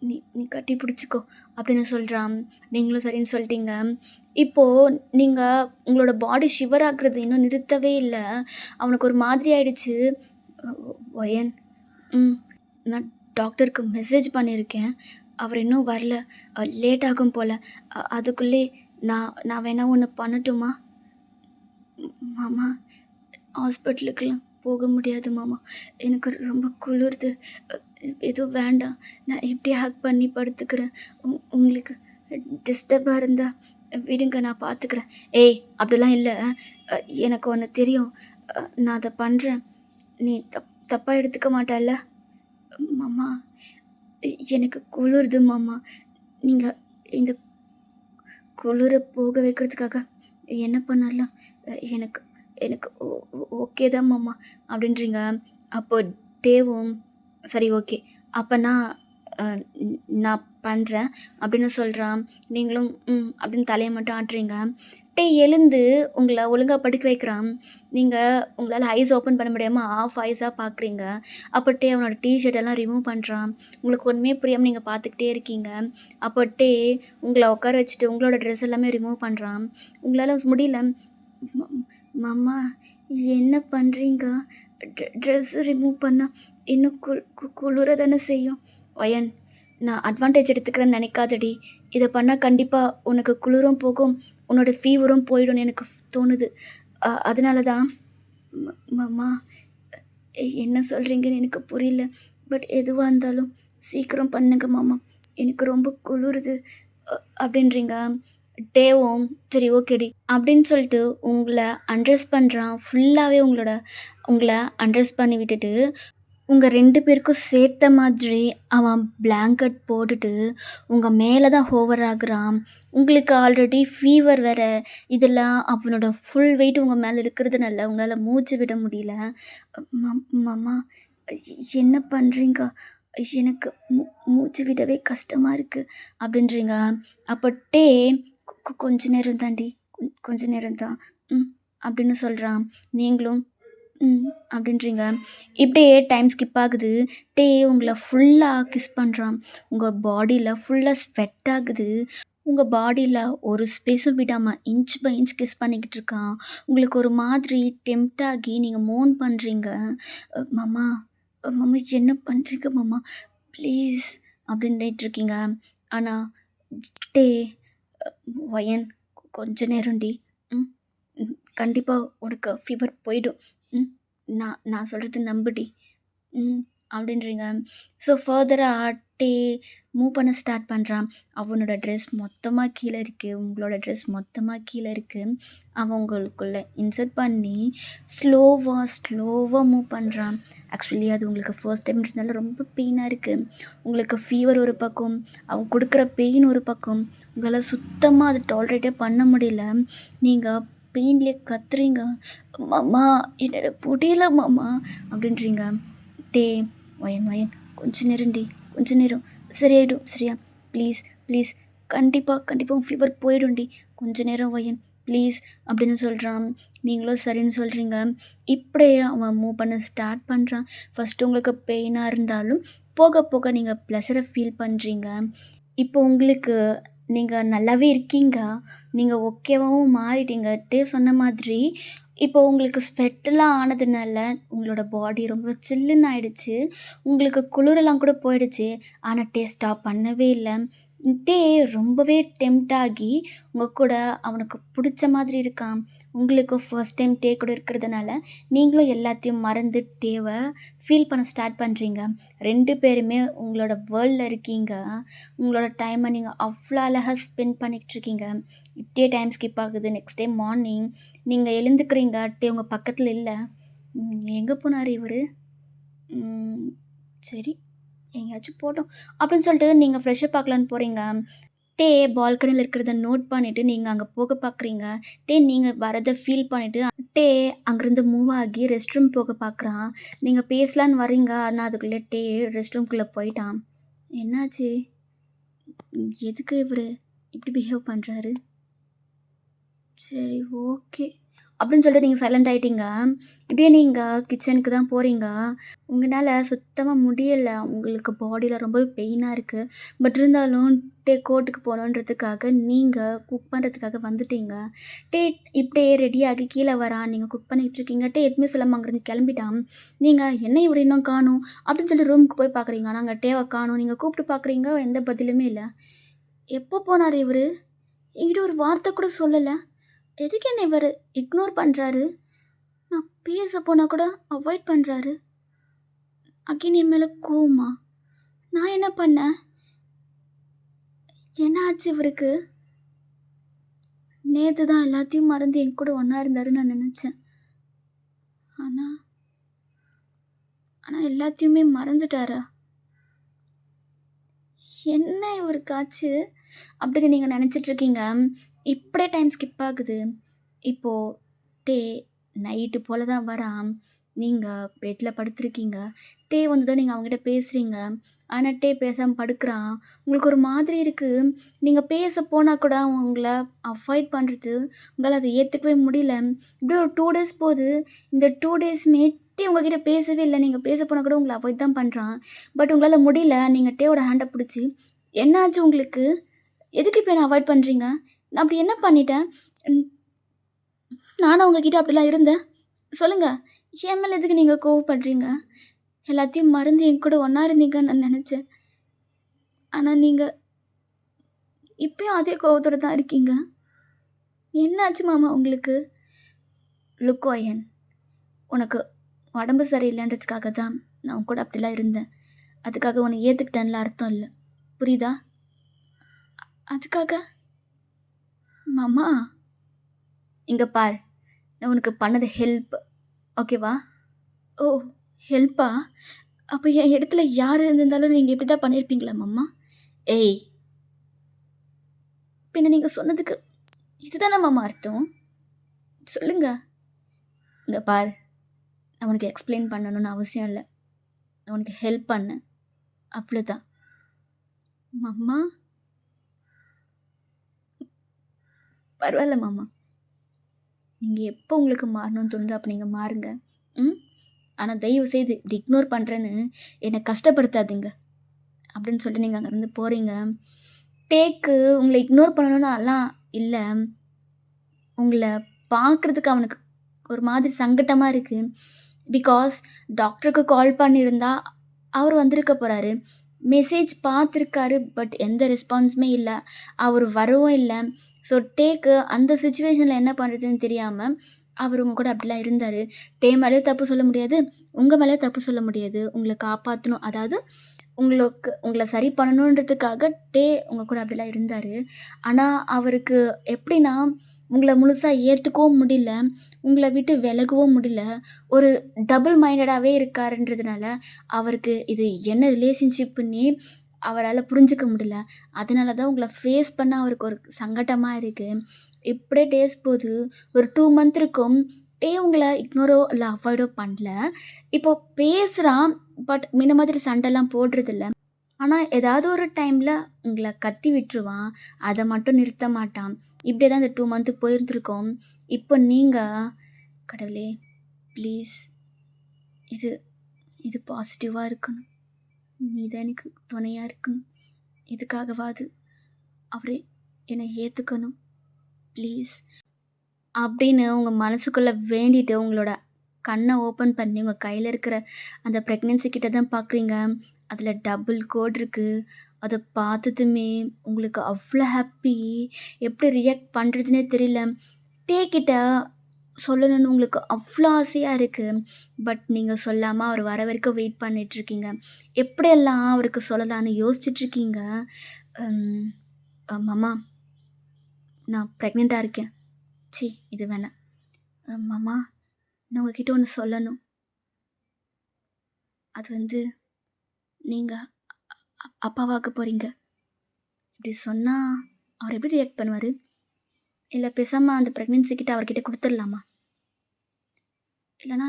நீ நீ கட்டி பிடிச்சுக்கோ அப்படின்னு சொல்றான். நீங்களும் சரின்னு சொல்லிட்டீங்க. இப்போ நீங்க உங்களோட பாடி ஷிவர் ஆகுறது இன்னும் நிறுத்தவே இல்ல. அவனுக்கு ஒரு மாதிரி ஆயிடுச்சு. ஒயன் ம். நான் டாக்டருக்கு மெசேஜ் பண்ணியிருக்கேன். அவர் இன்னும் வரல. லேட் ஆகும் போல. அதுக்குள்ளே நான் நான் வேணா ஒண்ணு பண்ணட்டுமா? மாமா ஹாஸ்பிட்டலுக்குலாம் போக முடியாது மாமா. எனக்கு ரொம்ப குளிருது. எதுவும் வேண்டாம். நான் இப்படியே ஹக் பண்ணி படுத்துக்கிறேன். உங்களுக்கு டிஸ்டர்பா இருந்தா விடுங்க, நான் பார்த்துக்கிறேன். ஏய்! அப்படிலாம் இல்ல. அ எனக்கு ஒண்ணு தெரியும். நான் அத பண்றேன். நீ தப்பா எடுத்துக்க மாட்டல்ல? மாமா, எனக்கு குளிருது மாமா. நீங்க இந்த குளிர போக வைக்கிறதுக்காக என்ன பண்ணாலும் எனக்கு எனக்கு ஓகே தான் மாமா அப்படின்றீங்க. அப்போ டேவும் சரி ஓகே. அப்பன்னா அ நான் பண்றேன் அப்படின்னு சொல்றான். நீங்களும் அப்படின்னு தலைய மட்டும் ஆட்டுறீங்க. எழுந்து உங்கள ஒழுங்கா படுக்க வைக்கிறான். நீங்க உங்களால ஐஸ் ஓப்பன் பண்ண முடியாம ஆஃப் ஐஸா பார்க்குறீங்க. அப்போ அவனோட ஷர்ட் எல்லாம் ரிமூவ் பண்றான். உங்களுக்கு ஒண்ணுமே புரியாம நீங்க பார்த்துக்கிட்டே இருக்கீங்க. அப்போ உங்கள உட்கார வச்சுட்டு உங்களோட ட்ரெஸ் எல்லாமே ரிமூவ் பண்றான். உங்களால முடியல. ம மாமா என்ன பண்றீங்க? ட்ரெஸ் ரிமூவ் பண்ணா இன்னும் குளிர தானே செய்யும். ஒயன், நான் அட்வான்டேஜ் எடுத்துக்கிறேன்னு நினைக்காதடி. இத பண்ணா கண்டிப்பா உனக்கு குளிரும் போகும், உன்னோட ஃபீவரும் போயிடும்னு எனக்கு தோணுது. அதனால தான் மாமா என்ன சொல்கிறீங்கன்னு எனக்கு புரியல. பட் எதுவா இருந்தாலும் சீக்கிரம் பண்ணுங்க மாமா. எனக்கு ரொம்ப குளிருது அப்படின்றீங்க. டேவும் சரி ஓகேடி அப்படின்னு சொல்லிட்டு உங்கள அண்ட்ரெஸ் பண்ணுறான். ஃபுல்லாவே உங்கள அண்ட்ரெஸ் பண்ணி விட்டுட்டு உங்க 2 பேருக்கும் சேத்த மாதிரி அவன் பிளாங்கெட் போட்டுட்டு, உங்க மேல தான் ஹோவர் ஆகுறான். உங்களுக்கு ஆல்ரெடி ஃபீவர் வேற. இதெல்லாம் அவனோட ஃபுல் வெயிட் உங்க மேல இருக்கிறதுனால, உங்களால மூச்சு விட முடியல. மாமா என்ன பண்றீங்க? எனக்கு மூச்சு விடவே கஷ்டமா இருக்கு அப்படின்றீங்க. அப்ப கொஞ்ச நேரம் தான்டி, கொஞ்ச நேரம் தான். ம் அப்படின்னு சொல்றான். நீங்களும் அப்படின்றீங்க. இப்படியே டைம் ஸ்கிப் ஆகுது. உங்கள ஃபுல்லா கிஸ் பண்றான். உங்க பாடியில ஃபுல்லா ஸ்வெட் ஆகுது. உங்க பாடியில ஒரு ஸ்பேஸும் விடாம இன்ச் பை இன்ச் கிஸ் பண்ணிக்கிட்டு இருக்கான். உங்களுக்கு ஒரு மாதிரி டெம்ப்ட் ஆகி நீங்க மோன் பண்றீங்க. மாமா மாமா என்ன பண்றீங்க மாமா? ப்ளீஸ் அப்படின்னுட்டு இருக்கீங்க. ஆனா டே ஒயன் கொஞ்ச நேரம்டி. ம். கண்டிப்பா உனக்கு ஃபீவர் போயிடும். ம். நான் நான் சொல்றது நம்புடி. அப்படின்றீங்க. ஸோ ஃபர்தரா மூவ் பண்ண ஸ்டார்ட் பண்றான். அவனோட ட்ரெஸ் மொத்தமா கீழ இருக்கு. உங்களோட ட்ரெஸ் மொத்தமா கீழ இருக்கு. அவன் உங்களுக்குள்ள இன்சர்ட் பண்ணி ஸ்லோவா மூவ் பண்றான். ஆக்சுவலி அது உங்களுக்கு ஃபர்ஸ்ட் டைம்ன்றதுனால ரொம்ப பெயினா இருக்கு. உங்களுக்கு ஃபீவர் ஒரு பக்கம், அவன் குடுக்குற பெயின் ஒரு பக்கம். உங்களால சுத்தமா அத டாலரேட்டே பண்ண முடியல. நீங்க பெயின்லயே கத்துறீங்க. "மாமா என்னால முடியல மாமா" அப்படின்றீங்க. டே ஒயன் கொஞ்ச நேரம்டி, கொஞ்ச நேரம் சரியாயிடும் சரியா? ப்ளீஸ் ப்ளீஸ் கண்டிப்பா உன் ஃபீவர் போயிடும்டி. கொஞ்ச நேரம் ஒயன் ப்ளீஸ் அப்படின்னு சொல்கிறான். நீங்களும் சரின்னு சொல்கிறீங்க. இப்படியே அவன் மூவ் பண்ண ஸ்டார்ட் பண்ணுறான். ஃபஸ்ட்டு உங்களுக்கு பெயினாக இருந்தாலும் போக போக நீங்கள் ப்ளஷரை ஃபீல் பண்ணுறீங்க. இப்போ உங்களுக்கு நீங்க நல்லாவே இருக்கீங்க. நீங்க ஓகேவாவும் மாறிட்டீங்க. சொன்ன மாதிரி, இப்போ உங்களுக்கு ஸ்வெட்லாம் ஆனதுனால, உங்களோட பாடி ரொம்ப சில்லுன்னு ஆயிடுச்சு. உங்களுக்கு குளிரெல்லாம் கூட போயிடுச்சு. ஆனா ஸ்டாப் பண்ணவே இல்ல. டே ரொம்பவே டெம்ப்ட் ஆகி, உங்க கூட அவனுக்கு புடிச்ச மாதிரி இருக்கான். உங்களுக்கும் ஃபர்ஸ்ட் டைம் கூட இருக்கிறதுனால, நீங்களும் எல்லாத்தையும் மறந்து ஃபீல் பண்ண ஸ்டார்ட் பண்றீங்க. 2 பேருமே உங்களோட வேர்ல்ட்ல இருக்கீங்க. உங்களோட டைமை நீங்க அவ்வளோ அழகா ஸ்பெண்ட் பண்ணிக்கிட்டுருக்கீங்க. இப்படியே டைம் ஸ்கிப் ஆகுது. நெக்ஸ்ட் டே மார்னிங் நீங்க எழுந்துக்கிறீங்க. உங்க பக்கத்துல இல்ல. எங்க போனாரு இவரு? ம். சரி, எங்கேயாச்சும் போட்டும். அப்படின்னு சொல்லிட்டு நீங்க ஃப்ரெஷ்அப் ஆகலான்னு போறீங்க. டே பால்கனியில இருக்கிறத நோட் பண்ணிட்டு நீங்க அங்க போக பார்க்குறீங்க. நீங்க வரத ஃபீல் பண்ணிட்டு, டே அங்கருந்து மூவ் ஆகி ரெஸ்ட் ரூம் போக பார்க்குறான். நீங்க பேசலான்னு வரீங்க. ஆனா அதுக்குள்ள ரெஸ்ட் ரூம்குள்ள போயிட்டான். என்னாச்சு? எதுக்கு இவரு இப்படி பிஹேவ் பண்றாரு? சரி, ஓகே. அப்படின்னு சொல்லிட்டு நீங்க சைலண்ட் ஆயிட்டீங்க. இப்படியே நீங்க கிச்சனுக்கு தான் போறீங்க. உங்கனால சுத்தமா முடியல. உங்களுக்கு பாடியில ரொம்பவே பெயினா இருக்கு. பட் இருந்தாலும் கோர்ட்டுக்கு போணுன்றதுக்காக நீங்க குக் பண்ணுறதுக்காக வந்துட்டீங்க. டே இப்படியே ரெடியாகி கீழ வரான். நீங்க குக் பண்ணிட்டுருக்கீங்க. எதுவுமே சொல்லாம அங்கேருந்து கிளம்பிட்டான். நீங்க என்ன இவரு இன்னும் காணோம்? அப்படின்னு சொல்லிட்டு ரூமுக்கு போய் பார்க்குறீங்க. ஆனா அங்க காணோம். நீங்க கூப்பிட்டு பார்க்குறீங்க. எந்த பதிலுமே இல்ல. எப்போ போனாரு இவரு? என்கிட்ட ஒரு வார்த்தை கூட சொல்லல. எதுக்கு என்ன இவரு இக்னோர் பண்றாரு? நான் பேச போனா கூட அவாய்ட் பண்றாரு. அகைன் என் மேல கோவமா? நான் என்ன பண்ணேன்? என்ன ஆச்சு இவருக்கு? நேத்து தான் எல்லாத்தையும் மறந்து என் கூட ஒண்ணா இருந்தாருன்னு நான் நெனச்சேன். ஆனா ஆனா எல்லாத்தையுமே மறந்துட்டாரா? என்ன இவருக்கு ஆச்சு? அப்படின்னு நீங்க நெனச்சிட்டுருக்கீங்க. இப்படியே டைம் ஸ்கிப் ஆகுது. இப்போ டே நைட்டு போல தான் வரான். நீங்க பெட்ல படுத்திருக்கீங்க. டே வந்ததும் நீங்க அவன்கிட்ட பேசுறீங்க. ஆனா டே பேசாம படுக்குறான். உங்களுக்கு ஒரு மாதிரி இருக்கு. நீங்க பேச போனா கூட அவன் உங்கள அவாய்ட் பண்றது, உங்களால அத ஏத்துக்கவே முடியல. இப்படியே ஒரு 2 டேஸ் போது. இந்த 2 டேஸுமே டே உங்ககிட்ட பேசவே இல்ல. நீங்க பேச போனா கூட உங்கள அவாய்ட் தான் பண்றான். பட் உங்களால முடியல. நீங்க டேவோட ஹேண்ட புடிச்சு, "என்னாச்சு உங்களுக்கு? எதுக்கு இப்ப என்ன அவாய்ட் பண்றீங்க? நான் அப்படி என்ன பண்ணிட்டேன்? ம் நானா உங்ககிட்ட அப்படிலாம் இருந்தேன்? சொல்லுங்க. என் மேல எதுக்கு நீங்க கோவப்படுறீங்க? எல்லாத்தையும் மறந்து என் கூட ஒண்ணா இருந்தீங்கன்னு நான் நெனச்சேன். ஆனா நீங்க இப்பயும் அதே கோவத்தோட தான் இருக்கீங்க. என்னாச்சு மாமா உங்களுக்கு?" லுக் ஒயன், உனக்கு உடம்பு சரியில்லன்றதுக்காக தான் நான் உன் கூட அப்படிலாம் இருந்தேன். அதுக்காக உன்ன ஏத்துக்கிட்டேன்ல அர்த்தம் இல்ல. புரியுதா? அதுக்காக மாமா, இங்க பாரு. நான் உனக்கு பண்ணது ஹெல்ப். ஓகேவா? ஓ! ஹெல்ப்பா? அப்ப என் இடத்துல யார் இருந்திருந்தாலும் நீங்க இப்படி தான் பண்ணியிருப்பீங்களா மாமா? ஏய்! பின்ன நீங்க சொன்னதுக்கு இதுதான மாமா அர்த்தம்? சொல்லுங்க. இங்க பாரு. நான் உனக்கு எக்ஸ்ப்ளைன் பண்ணணும்னு அவசியம் இல்ல. நான் உனக்கு ஹெல்ப் பண்ணேன். அவ்வளோதான். மாமா, பரவால்ல மாமா. நீங்க எப்போ உங்களுக்கு மாறணும்னு தோணுதோ அப்ப நீங்க மாறுங்க. ம். ஆனா தயவு செய்து இப்படி இக்னோர் பண்றேன்னு என்ன கஷ்டப்படுத்தாதீங்க. அப்படின்னு சொல்லிட்டு நீங்க அங்கருந்து போறீங்க. டேக்கு உங்கள இக்னோர் பண்ணணும்னுலாம் இல்ல. உங்கள பார்க்குறதுக்கு அவனுக்கு ஒரு மாதிரி சங்கட்டமா இருக்கு. பிகாஸ் டாக்டருக்கு கால் பண்ணியிருந்தா, அவரு வந்திருக்க போறாரு. மெசேஜ் பார்த்துருக்காரு. பட் எந்த ரெஸ்பான்ஸுமே இல்ல. அவரு வரவும் இல்ல. ஸோ டேக்கு அந்த சிச்சுவேஷன்ல என்ன பண்ணுறதுன்னு தெரியாம, அவரு உங்க கூட அப்படிலாம் இருந்தாரு. டே மேலயும் தப்பு சொல்ல முடியாது. உங்க மேலயும் தப்பு சொல்ல முடியாது. உங்கள காப்பாத்தணும். அதாவது உங்கள சரி பண்ணணுன்றதுக்காக டே உங்க கூட அப்படிலாம் இருந்தாரு. ஆனா, அவருக்கு எப்படின்னா, உங்கள முழுசா ஏத்துக்கவும் முடியல. உங்கள விட்டு விலகவும் முடியல. ஒரு டபுள் மைண்டடாவே இருக்காருன்றதுனால, அவருக்கு இது என்ன ரிலேஷன்ஷிப்புன்னே அவரால புரிஞ்சுக்க முடியல. அதனால தான் உங்கள ஃபேஸ் பண்ண அவருக்கு ஒரு சங்கட்டமா இருக்கு. இப்படியே டேஸ் போது. ஒரு 2 மந்த் இருக்கும். டே உங்கள இக்னோரோ இல்ல அவாய்டோ பண்ணல. இப்போ பேசுறான். பட் முன்ன மாதிரி சண்டைலாம் போடுறதில்ல. ஆனா, ஏதாவது ஒரு டைம்ல உங்கள கத்தி விட்டுருவான். அத மட்டும் நிறுத்த மாட்டான். இப்படியே தான் இந்த 2 மந்த் போயிருந்திருக்கும். இப்போ நீங்க, "கடவுளே ப்ளீஸ் இது இது பாசிட்டிவா இருக்கணும். நீ தான் எனக்கு துணையா இருக்கணும். இதுக்காகவாது அவரு என்னை ஏத்துக்கணும். ப்ளீஸ்." அப்படின்னு உங்க மனசுக்குள்ள வேண்டிட்டு, உங்களோட கண்ண ஓப்பன் பண்ணி, உங்க கையில இருக்கிற அந்த பிரெக்னன்சி கிட்ட தான் பார்க்குறீங்க. அதில டபுள் கோட் இருக்கு. அத பார்த்ததுமே உங்களுக்கு அவ்ளோ ஹாப்பி. எப்படி ரியாக்ட் பண்றதுன்னே தெரியல. டே கிட்ட சொல்லணும்னு உங்களுக்கு அவ்ளோ ஆசையா இருக்கு. பட் நீங்க சொல்லாம அவர் வர வரைக்கும் வெயிட் பண்ணிட்டுருக்கீங்க. எப்படியெல்லாம் அவருக்கு சொல்லலான்னு யோசிச்சுட்ருக்கீங்க. ம். மாமா, நான் பிரெக்னன்ட்டா இருக்கேன். ச்சீ! இது வேணாம். மாமா, நான் உங்ககிட்ட ஒண்ணு சொல்லணும். அது வந்து நீங்க அப்பாவாக போறீங்க. இப்படி சொன்னா அவர் எப்படி ரியாக்ட் பண்ணுவாரு? இல்ல பேசாம அந்த பிரெக்னன்சி கிட்ட அவர்கிட்ட குடுத்துடலாமா? இல்லன்னா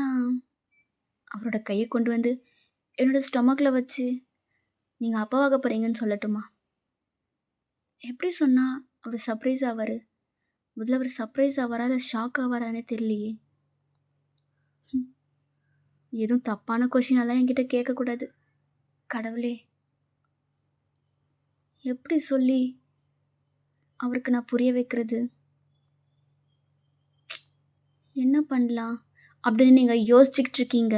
அவரோட கைய கொண்டு வந்து என்னோட ஸ்டொமக்ல வச்சு நீங்க அப்பாவாக போறீங்கன்னு சொல்லட்டுமா? எப்படி சொன்னா அவரு சர்ப்ரைஸ் ஆவாரு? முதல்ல அவரு சர்ப்ரைஸ் ஆவாரா? இல்ல ஷாக் ஆவாரான்னே தெரியலையே! ம். எதுவும் தப்பான கொஸ்டின் எல்லாம் என்கிட்ட கேட்கக்கூடாது. கடவுளே! எப்படி சொல்லி அவருக்கு நான் புரிய வைக்கிறது? என்ன பண்ணலாம்? அப்படின்னு நீங்க யோசிச்சுக்கிட்டு இருக்கீங்க.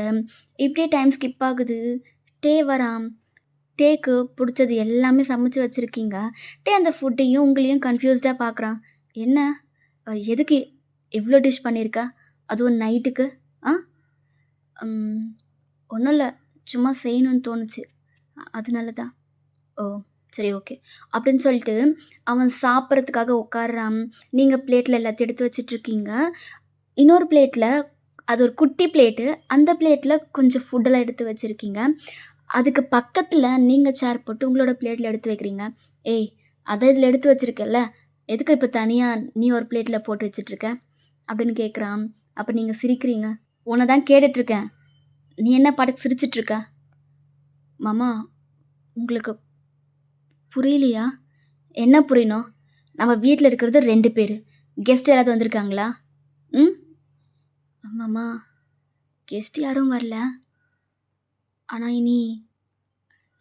இப்படியே டைம் ஸ்கிப் ஆகுது. டே வரான். டேக்கு புடிச்சது எல்லாமே சமைச்சு வச்சிருக்கீங்க. டே அந்த ஃபுட்டையும் உங்களையும் கன்ஃப்யூஸ்டா பார்க்குறான். "என்ன? எதுக்கு இவ்ளோ டிஷ் பண்ணியிருக்க? அதுவும் நைட்டுக்கு?" ஆ? ம். ஒண்ணும் இல்ல. சும்மா செய்யணும்னு தோணுச்சு. அதனால தான். ஓ! சரி, ஓகே. அப்படின்னு சொல்லிட்டு அவன் சாப்பிட்றதுக்காக உட்கார்றான். நீங்க பிளேட்ல எல்லாத்தையும் எடுத்து வச்சுட்ருக்கீங்க. இன்னொரு பிளேட்ல அது ஒரு குட்டி பிளேட்டு. அந்த பிளேட்ல கொஞ்சம் ஃபுட்டெல்லாம் எடுத்து வச்சிருக்கீங்க. அதுக்கு பக்கத்துல நீங்க சேர் போட்டு உங்களோட பிளேட்ல எடுத்து வைக்கிறீங்க. "ஏய்! அதான் இதுல எடுத்து வச்சிருக்கல்ல, எதுக்கு இப்ப தனியா நீ ஒரு பிளேட்ல போட்டு வச்சுட்ருக்க?" அப்படின்னு கேட்குறான். அப்ப நீங்க சிரிக்கிறீங்க. "உன்ன தான் கேட்டுட்ருக்கேன். நீ என்ன பாட்டுக்கு சிரிச்சுட்ருக்க?" "மாமா, உங்களுக்கு புரியலையா?" "என்ன புரியணும்? நம்ம வீட்ல இருக்கிறது 2 பேரு. கெஸ்ட் யாராவது வந்திருக்காங்களா? ம்?" "மாமா, கெஸ்ட் யாரும் வரல. ஆனா இனி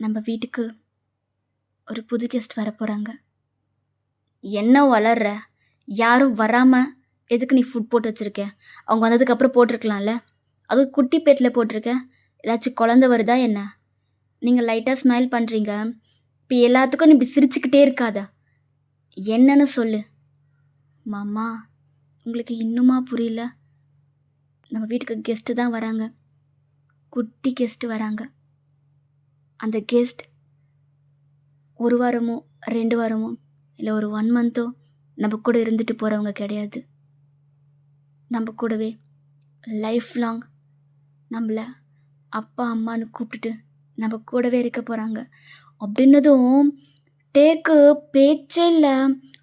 நம்ம வீட்டுக்கு ஒரு புது கெஸ்ட் வரப்போறாங்க." "என்ன ஒளர்ற? யாரும் வராம எதுக்கு நீ ஃபுட் போட்டு வச்சிருக்க? அவங்க வந்ததுக்கப்புறம் போட்டுருக்கலாம்ல? அதுவும் குட்டி பிளேட்ல போட்டுருக்க. ஏதாச்சும் குழந்த வருதா என்ன?" நீங்க லைட்டா ஸ்மைல் பண்றீங்க. இப்ப எல்லாத்துக்கும் நீ இப்படி சிரிச்சுக்கிட்டே இருக்காத. என்னன்னு சொல்லு. "மாமா, உங்களுக்கு இன்னுமா புரியல? நம்ம வீட்டுக்கு கெஸ்ட்டு தான் வராங்க. குட்டி கெஸ்ட்டு வராங்க. அந்த கெஸ்ட் 1 வாரமோ, 2 வாரமோ, இல்ல ஒரு 1 மந்த்தோ நம்ம கூட இருந்துட்டு போறவங்க கிடையாது. நம்ம கூடவே லைஃப் லாங் நம்மள அப்பா, அம்மான்னு கூப்பிட்டுட்டு நம்ம கூடவே இருக்க போறாங்க." அப்படின்னதும் டேக்கு பேச்சே இல்ல.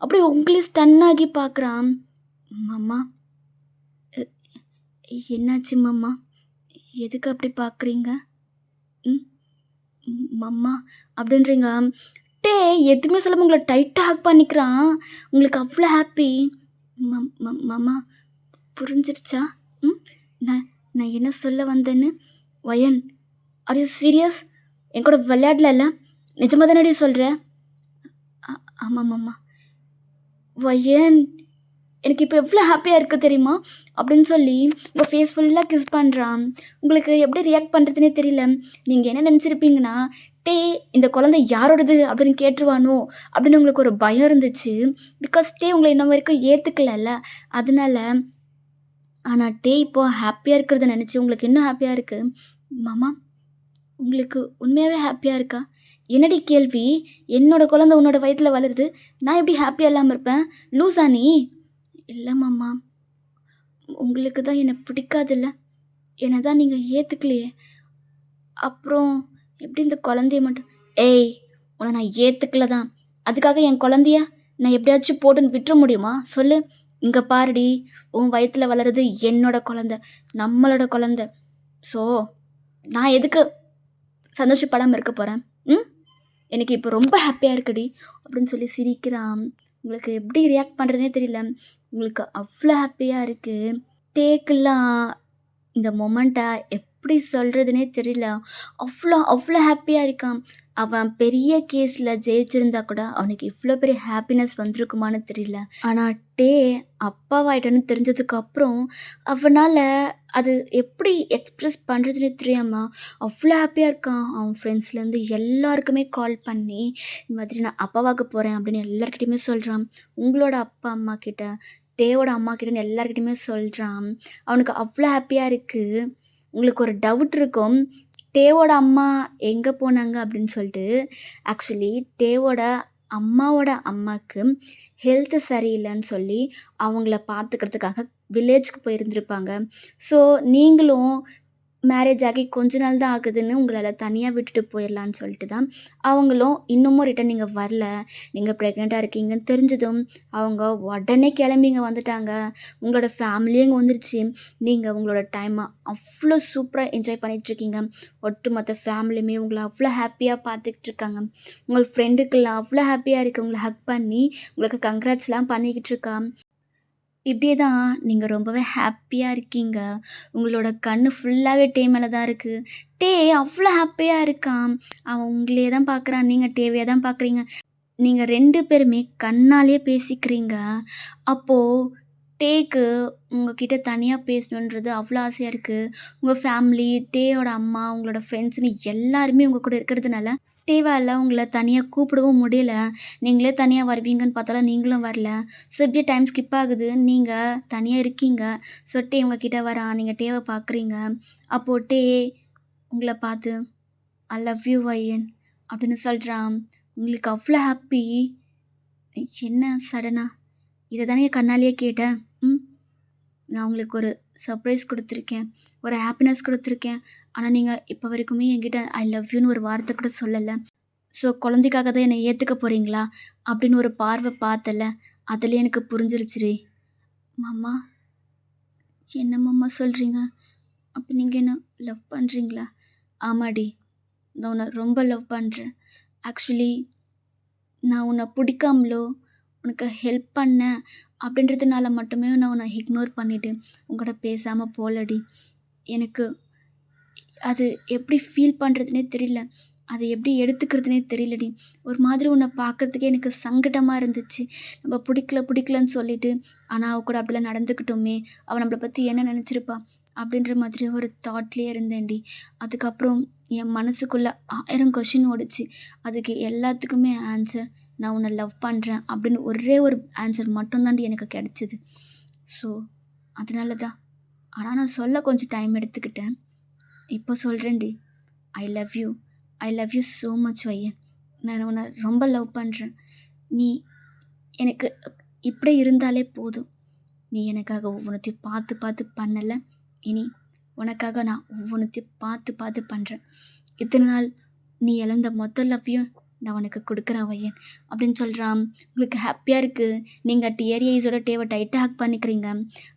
அப்படியே உங்களே ஸ்டன் ஆகி பார்க்குறான். "மாமா, எ என்னாச்சு மாமா? எதுக்கு அப்படி பார்க்குறீங்க? ம். மம்மா" அப்படின்றீங்க. டே எதுவுமே சொல்லாம உங்கள டைட்டா ஹக் பண்ணிக்கிறான். உங்களுக்கு அவ்ளோ ஹாப்பி. மாமா, புரிஞ்சிருச்சா? ம். நான் நான் என்ன சொல்ல வந்தேன்னு? வயன், ஆர் யூ சீரியஸ்? என் கூட விளையாடலல்ல? நிஜமா தானடி சொல்ற? அ ஆமா மாமா. வயன், எனக்கு இப்போ எவ்வளோ ஹாப்பியா இருக்கு தெரியுமா? அப்படின்னு சொல்லி உங்க ஃபேஸ் ஃபுல்லா கிஸ் பண்றான். உங்களுக்கு எப்படி ரியாக்ட் பண்றதுன்னே தெரியல. நீங்க என்ன நெனச்சிருப்பீங்கன்னா, "டே இந்த குழந்தை யாரோடது?" அப்படின்னு கேட்டுருவானோ அப்படின்னு உங்களுக்கு ஒரு பயம் இருந்துச்சு. பிகாஸ் டே உங்கள இன்ன வரைக்கும் ஏத்துக்கலல்ல. அதனால. ஆனா டே இப்போ ஹாப்பியா இருக்கிறத நெனச்சு உங்களுக்கு இன்னும் ஹாப்பியா இருக்கு. மாமா, உங்களுக்கு உண்மையாவே ஹாப்பியா இருக்கா? என்னடி கேள்வி? என்னோட குழந்தை உன்னோட வயித்துல வளருது. நான் எப்படி ஹாப்பியா இல்லாம இருப்பேன்? லூசா நீ? இல்ல மாமா. உங்களுக்கு தான் என்ன பிடிக்காதுல்ல. என்ன தான் நீங்க ஏத்துக்கலையே. அப்புறம் எப்படி இந்த குழந்தைய மட்டும். ஏய்! உன்ன நான் ஏத்துக்கல தான். அதுக்காக என் குழந்தைய நான் எப்படியாச்சும் போட்டுன்னு விட்டுற முடியுமா? சொல்லு. இங்க பாருடி, உன் வயித்துல வளர்றது என்னோட குழந்தை. நம்மளோட குழந்தை. ஸோ, நான் எதுக்கு சந்தோஷப்படாம இருக்க போறேன்? ம். எனக்கு இப்போ ரொம்ப ஹாப்பியா இருக்குடி அப்படின்னு சொல்லி சிரிக்கிறான். உங்களுக்கு எப்படி ரியாக்ட் பண்ணுறதுனே தெரியல. உங்களுக்கு அவ்வளோ ஹாப்பியா இருக்கு. டேக்கெல்லாம் இந்த மொமெண்ட்ட எப்படி சொல்றதுன்னே தெரியல. அவ்ளோ அவ்ளோ ஹாப்பியா இருக்கான். அவன் பெரிய கேஸ்ல ஜெயிச்சிருந்தா கூட அவனுக்கு இவ்ளோ பெரிய ஹாப்பினஸ் வந்திருக்குமான்னு தெரியல. ஆனா டே அப்பாவாயிட்டான்னு தெரிஞ்சதுக்கு அப்புறம் அவனால அது எப்படி எக்ஸ்பிரஸ் பண்றதுன்னே தெரியாம அவ்ளோ ஹாப்பியா இருக்கான். அவன் ஃப்ரெண்ட்ஸ்லேருந்து எல்லாருக்குமே கால் பண்ணி, இந்த மாதிரி நான் அப்பாவாக போறேன் அப்படின்னு எல்லார்கிட்டயுமே சொல்றான். உங்களோட அப்பா, அம்மா கிட்ட, டேவோட அம்மா கிட்டன்னு எல்லார்கிட்டயுமே சொல்றான். அவனுக்கு அவ்ளோ ஹாப்பியா இருக்கு. உங்களுக்கு ஒரு டவுட் இருக்கும். டேவோட அம்மா எங்க போனாங்க அப்படின்னு சொல்லிட்டு. ஆக்சுவலி டேவோட அம்மாவோட அம்மாக்கு ஹெல்த் சரியில்லன்னு சொல்லி அவங்கள பார்த்துக்கிறதுக்காக வில்லேஜ்க்கு போயிருந்திருப்பாங்க. ஸோ நீங்களும் மேரேஜ் ஆகி கொஞ்ச நாள் தான் ஆகுதுன்னு உங்களால தனியா விட்டுட்டு போயிரலான்னு சொல்லிட்டு தான், அவங்களும் இன்னமும் ரிட்டர்ன் நீங்க வரல. நீங்க பிரெக்னென்ட்டா இருக்கீங்கன்னு தெரிஞ்சதும், அவங்க உடனே கிளம்பி இங்க வந்துட்டாங்க. உங்களோட ஃபேமிலியும் இங்க வந்துருச்சு. நீங்க உங்களோட டைம அவ்ளோ சூப்பரா என்ஜாய் பண்ணிட்டுருக்கீங்க. ஒட்டுமொத்த ஃபேமிலியுமே உங்கள அவ்ளோ ஹாப்பியா பார்த்துக்கிட்டு இருக்காங்க. உங்கள் ஃப்ரெண்டுக்கெல்லாம் அவ்ளோ ஹாப்பியா இருக்கு. உங்கள ஹக் பண்ணி உங்களுக்கு கங்ராட்ஸ்லாம் பண்ணிக்கிட்டு இருக்கா. இப்படியே தான் நீங்க ரொம்பவே ஹாப்பியா இருக்கீங்க. உங்களோட கண்ணு ஃபுல்லாவே டே மேல தான் இருக்கு. டே அவ்ளோ ஹாப்பியா இருக்கான். அவன் உங்களையே தான் பார்க்குறான். நீங்க டேவயே தான் பார்க்குறீங்க. நீங்க 2 பேருமே கண்ணாலேயே பேசிக்கிறீங்க. அப்போ டேக்கு உங்ககிட்ட தனியா பேசணுன்றது அவ்ளோ ஆசையா இருக்கு. உங்க ஃபேமிலி, டேயோட அம்மா, உங்களோட ஃப்ரெண்ட்ஸ்ன்னு எல்லாருமே உங்க கூட இருக்கிறதுனால, டேவால உங்கள தனியா கூப்பிடவும் முடியல. நீங்களே தனியா வருவீங்கன்னு பார்த்தாலும் நீங்களும் வரல. ஸோ இப்படியே டைம் ஸ்கிப் ஆகுது. நீங்க தனியா இருக்கீங்க. ஸோ டே உங்ககிட்ட வரான். நீங்க டேவ பார்க்குறீங்க. அப்போ டே உங்கள பார்த்து, "ஐ லவ் யூ வயன்" அப்படின்னு சொல்றான். உங்களுக்கு அவ்வளோ ஹாப்பி. என்ன சடனா? இத தானே கண்ணாலேயே கேட்டேன். ம். நான் உங்களுக்கு ஒரு சர்ப்ரைஸ் குடுத்துருக்கேன். ஒரு ஹாப்பினஸ் குடுத்துருக்கேன். ஆனா, நீங்க இப்ப வரைக்குமே என்கிட்ட ஐ லவ் யூன்னு ஒரு வார்த்தை கூட சொல்லல. ஸோ குழந்தைக்காக தான் என்ன ஏத்துக்க போறீங்களா? அப்படின்னு ஒரு பார்வை பார்த்தேன்ல, அதிலயே எனக்கு புரிஞ்சிருச்சுடி. மாமா, என்ன மாமா சொல்றீங்க? அப்ப நீங்க என்ன லவ் பண்றீங்களா? ஆமாடி. நான் உன்ன ரொம்ப லவ் பண்றேன். ஆக்சுவலி நான் உன்ன பிடிக்காமலோ, உனக்கு ஹெல்ப் பண்ணேன் அப்படின்றதுனால மட்டுமே நான் உன்ன இக்னோர் பண்ணிட்டு, உன்கூட பேசாம போலடி. எனக்கு அது எப்படி ஃபீல் பண்றதுன்னே தெரியல. அத எப்படி எடுத்துக்கிறதுன்னே தெரியலடி. ஒரு மாதிரி உன்ன பார்க்கறதுக்கே எனக்கு சங்கட்டமா இருந்துச்சு. நம்ம பிடிக்கலன்னு சொல்லிட்டு, ஆனா அவ கூட அப்படிலாம் நடந்துக்கிட்டோமே! அவ நம்மள பத்தி என்ன நெனச்சிருப்பா? அப்படின்ற மாதிரி ஒரு தாட்லயே இருந்தேன்டி. அதுக்கப்புறம் என் மனசுக்குள்ள 1000 கொஸ்டின் ஓடுச்சு. அதுக்கு எல்லாத்துக்குமே ஆன்சர் நான் உன்ன லவ் பண்றேன் அப்படின்னு ஒரே ஒரு ஆன்சர் மட்டும் தான்டி எனக்கு கெடச்சது. ஸோ, அதனால தான். ஆனா நான் சொல்ல கொஞ்சம் டைம் எடுத்துக்கிட்டேன். இப்போ சொல்றேன்டி. I love you. I love you so much வையன். நான் உன்ன ரொம்ப லவ் பண்றேன். நீ எனக்கு இப்படி இருந்தாலே போதும். நீ எனக்காக ஒவ்வொன்னுத்தையும் பார்த்து பார்த்து பண்ணல. இனி உனக்காக நான் ஒவ்வொன்னுத்தையும் பார்த்து பார்த்து பண்றேன். இத்தன நாள் நீ இழந்த மொத்த லவ்வையும் நான் உனக்கு குடுக்குறேன் வையன் அப்படின்னு சொல்றான். உங்களுக்கு ஹாப்பியா இருக்கு. நீங்க டியரி ஐஸோட டேவ டைட்டா ஹக் பண்ணிக்கிறீங்க.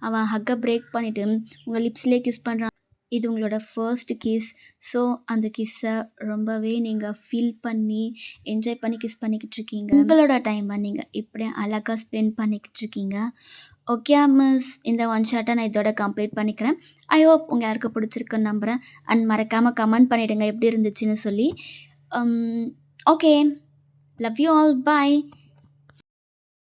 அவன் ஹக்க பிரேக் பண்ணிட்டு உங்க லிப்ஸ்லயே கிஸ் பண்றான். இது உங்களோட ஃபர்ஸ்ட் கிஸ். ஸோ, அந்த கிஸ்ஸ ரொம்பவே நீங்க ஃபீல் பண்ணி, என்ஜாய் பண்ணி கிஸ் பண்ணிக்கிட்டு இருக்கீங்க. உங்களோட டைம நீங்க இப்படி அழகா ஸ்பெண்ட் பண்ணிக்கிட்டு இருக்கீங்க. Okay miss. இந்த ஒன் ஷாட்ட நான் இதோட கம்ப்ளீட் பண்ணிக்கிறேன். ஐ ஹோப் உங்க எல்லாருக்கும் பிடிச்சிருக்குன்னு நம்புறேன். அண்ட் மறக்காம கமெண்ட் பண்ணிடுங்க எப்படி இருந்துச்சுன்னு சொல்லி. Okay. Love you all. Bye.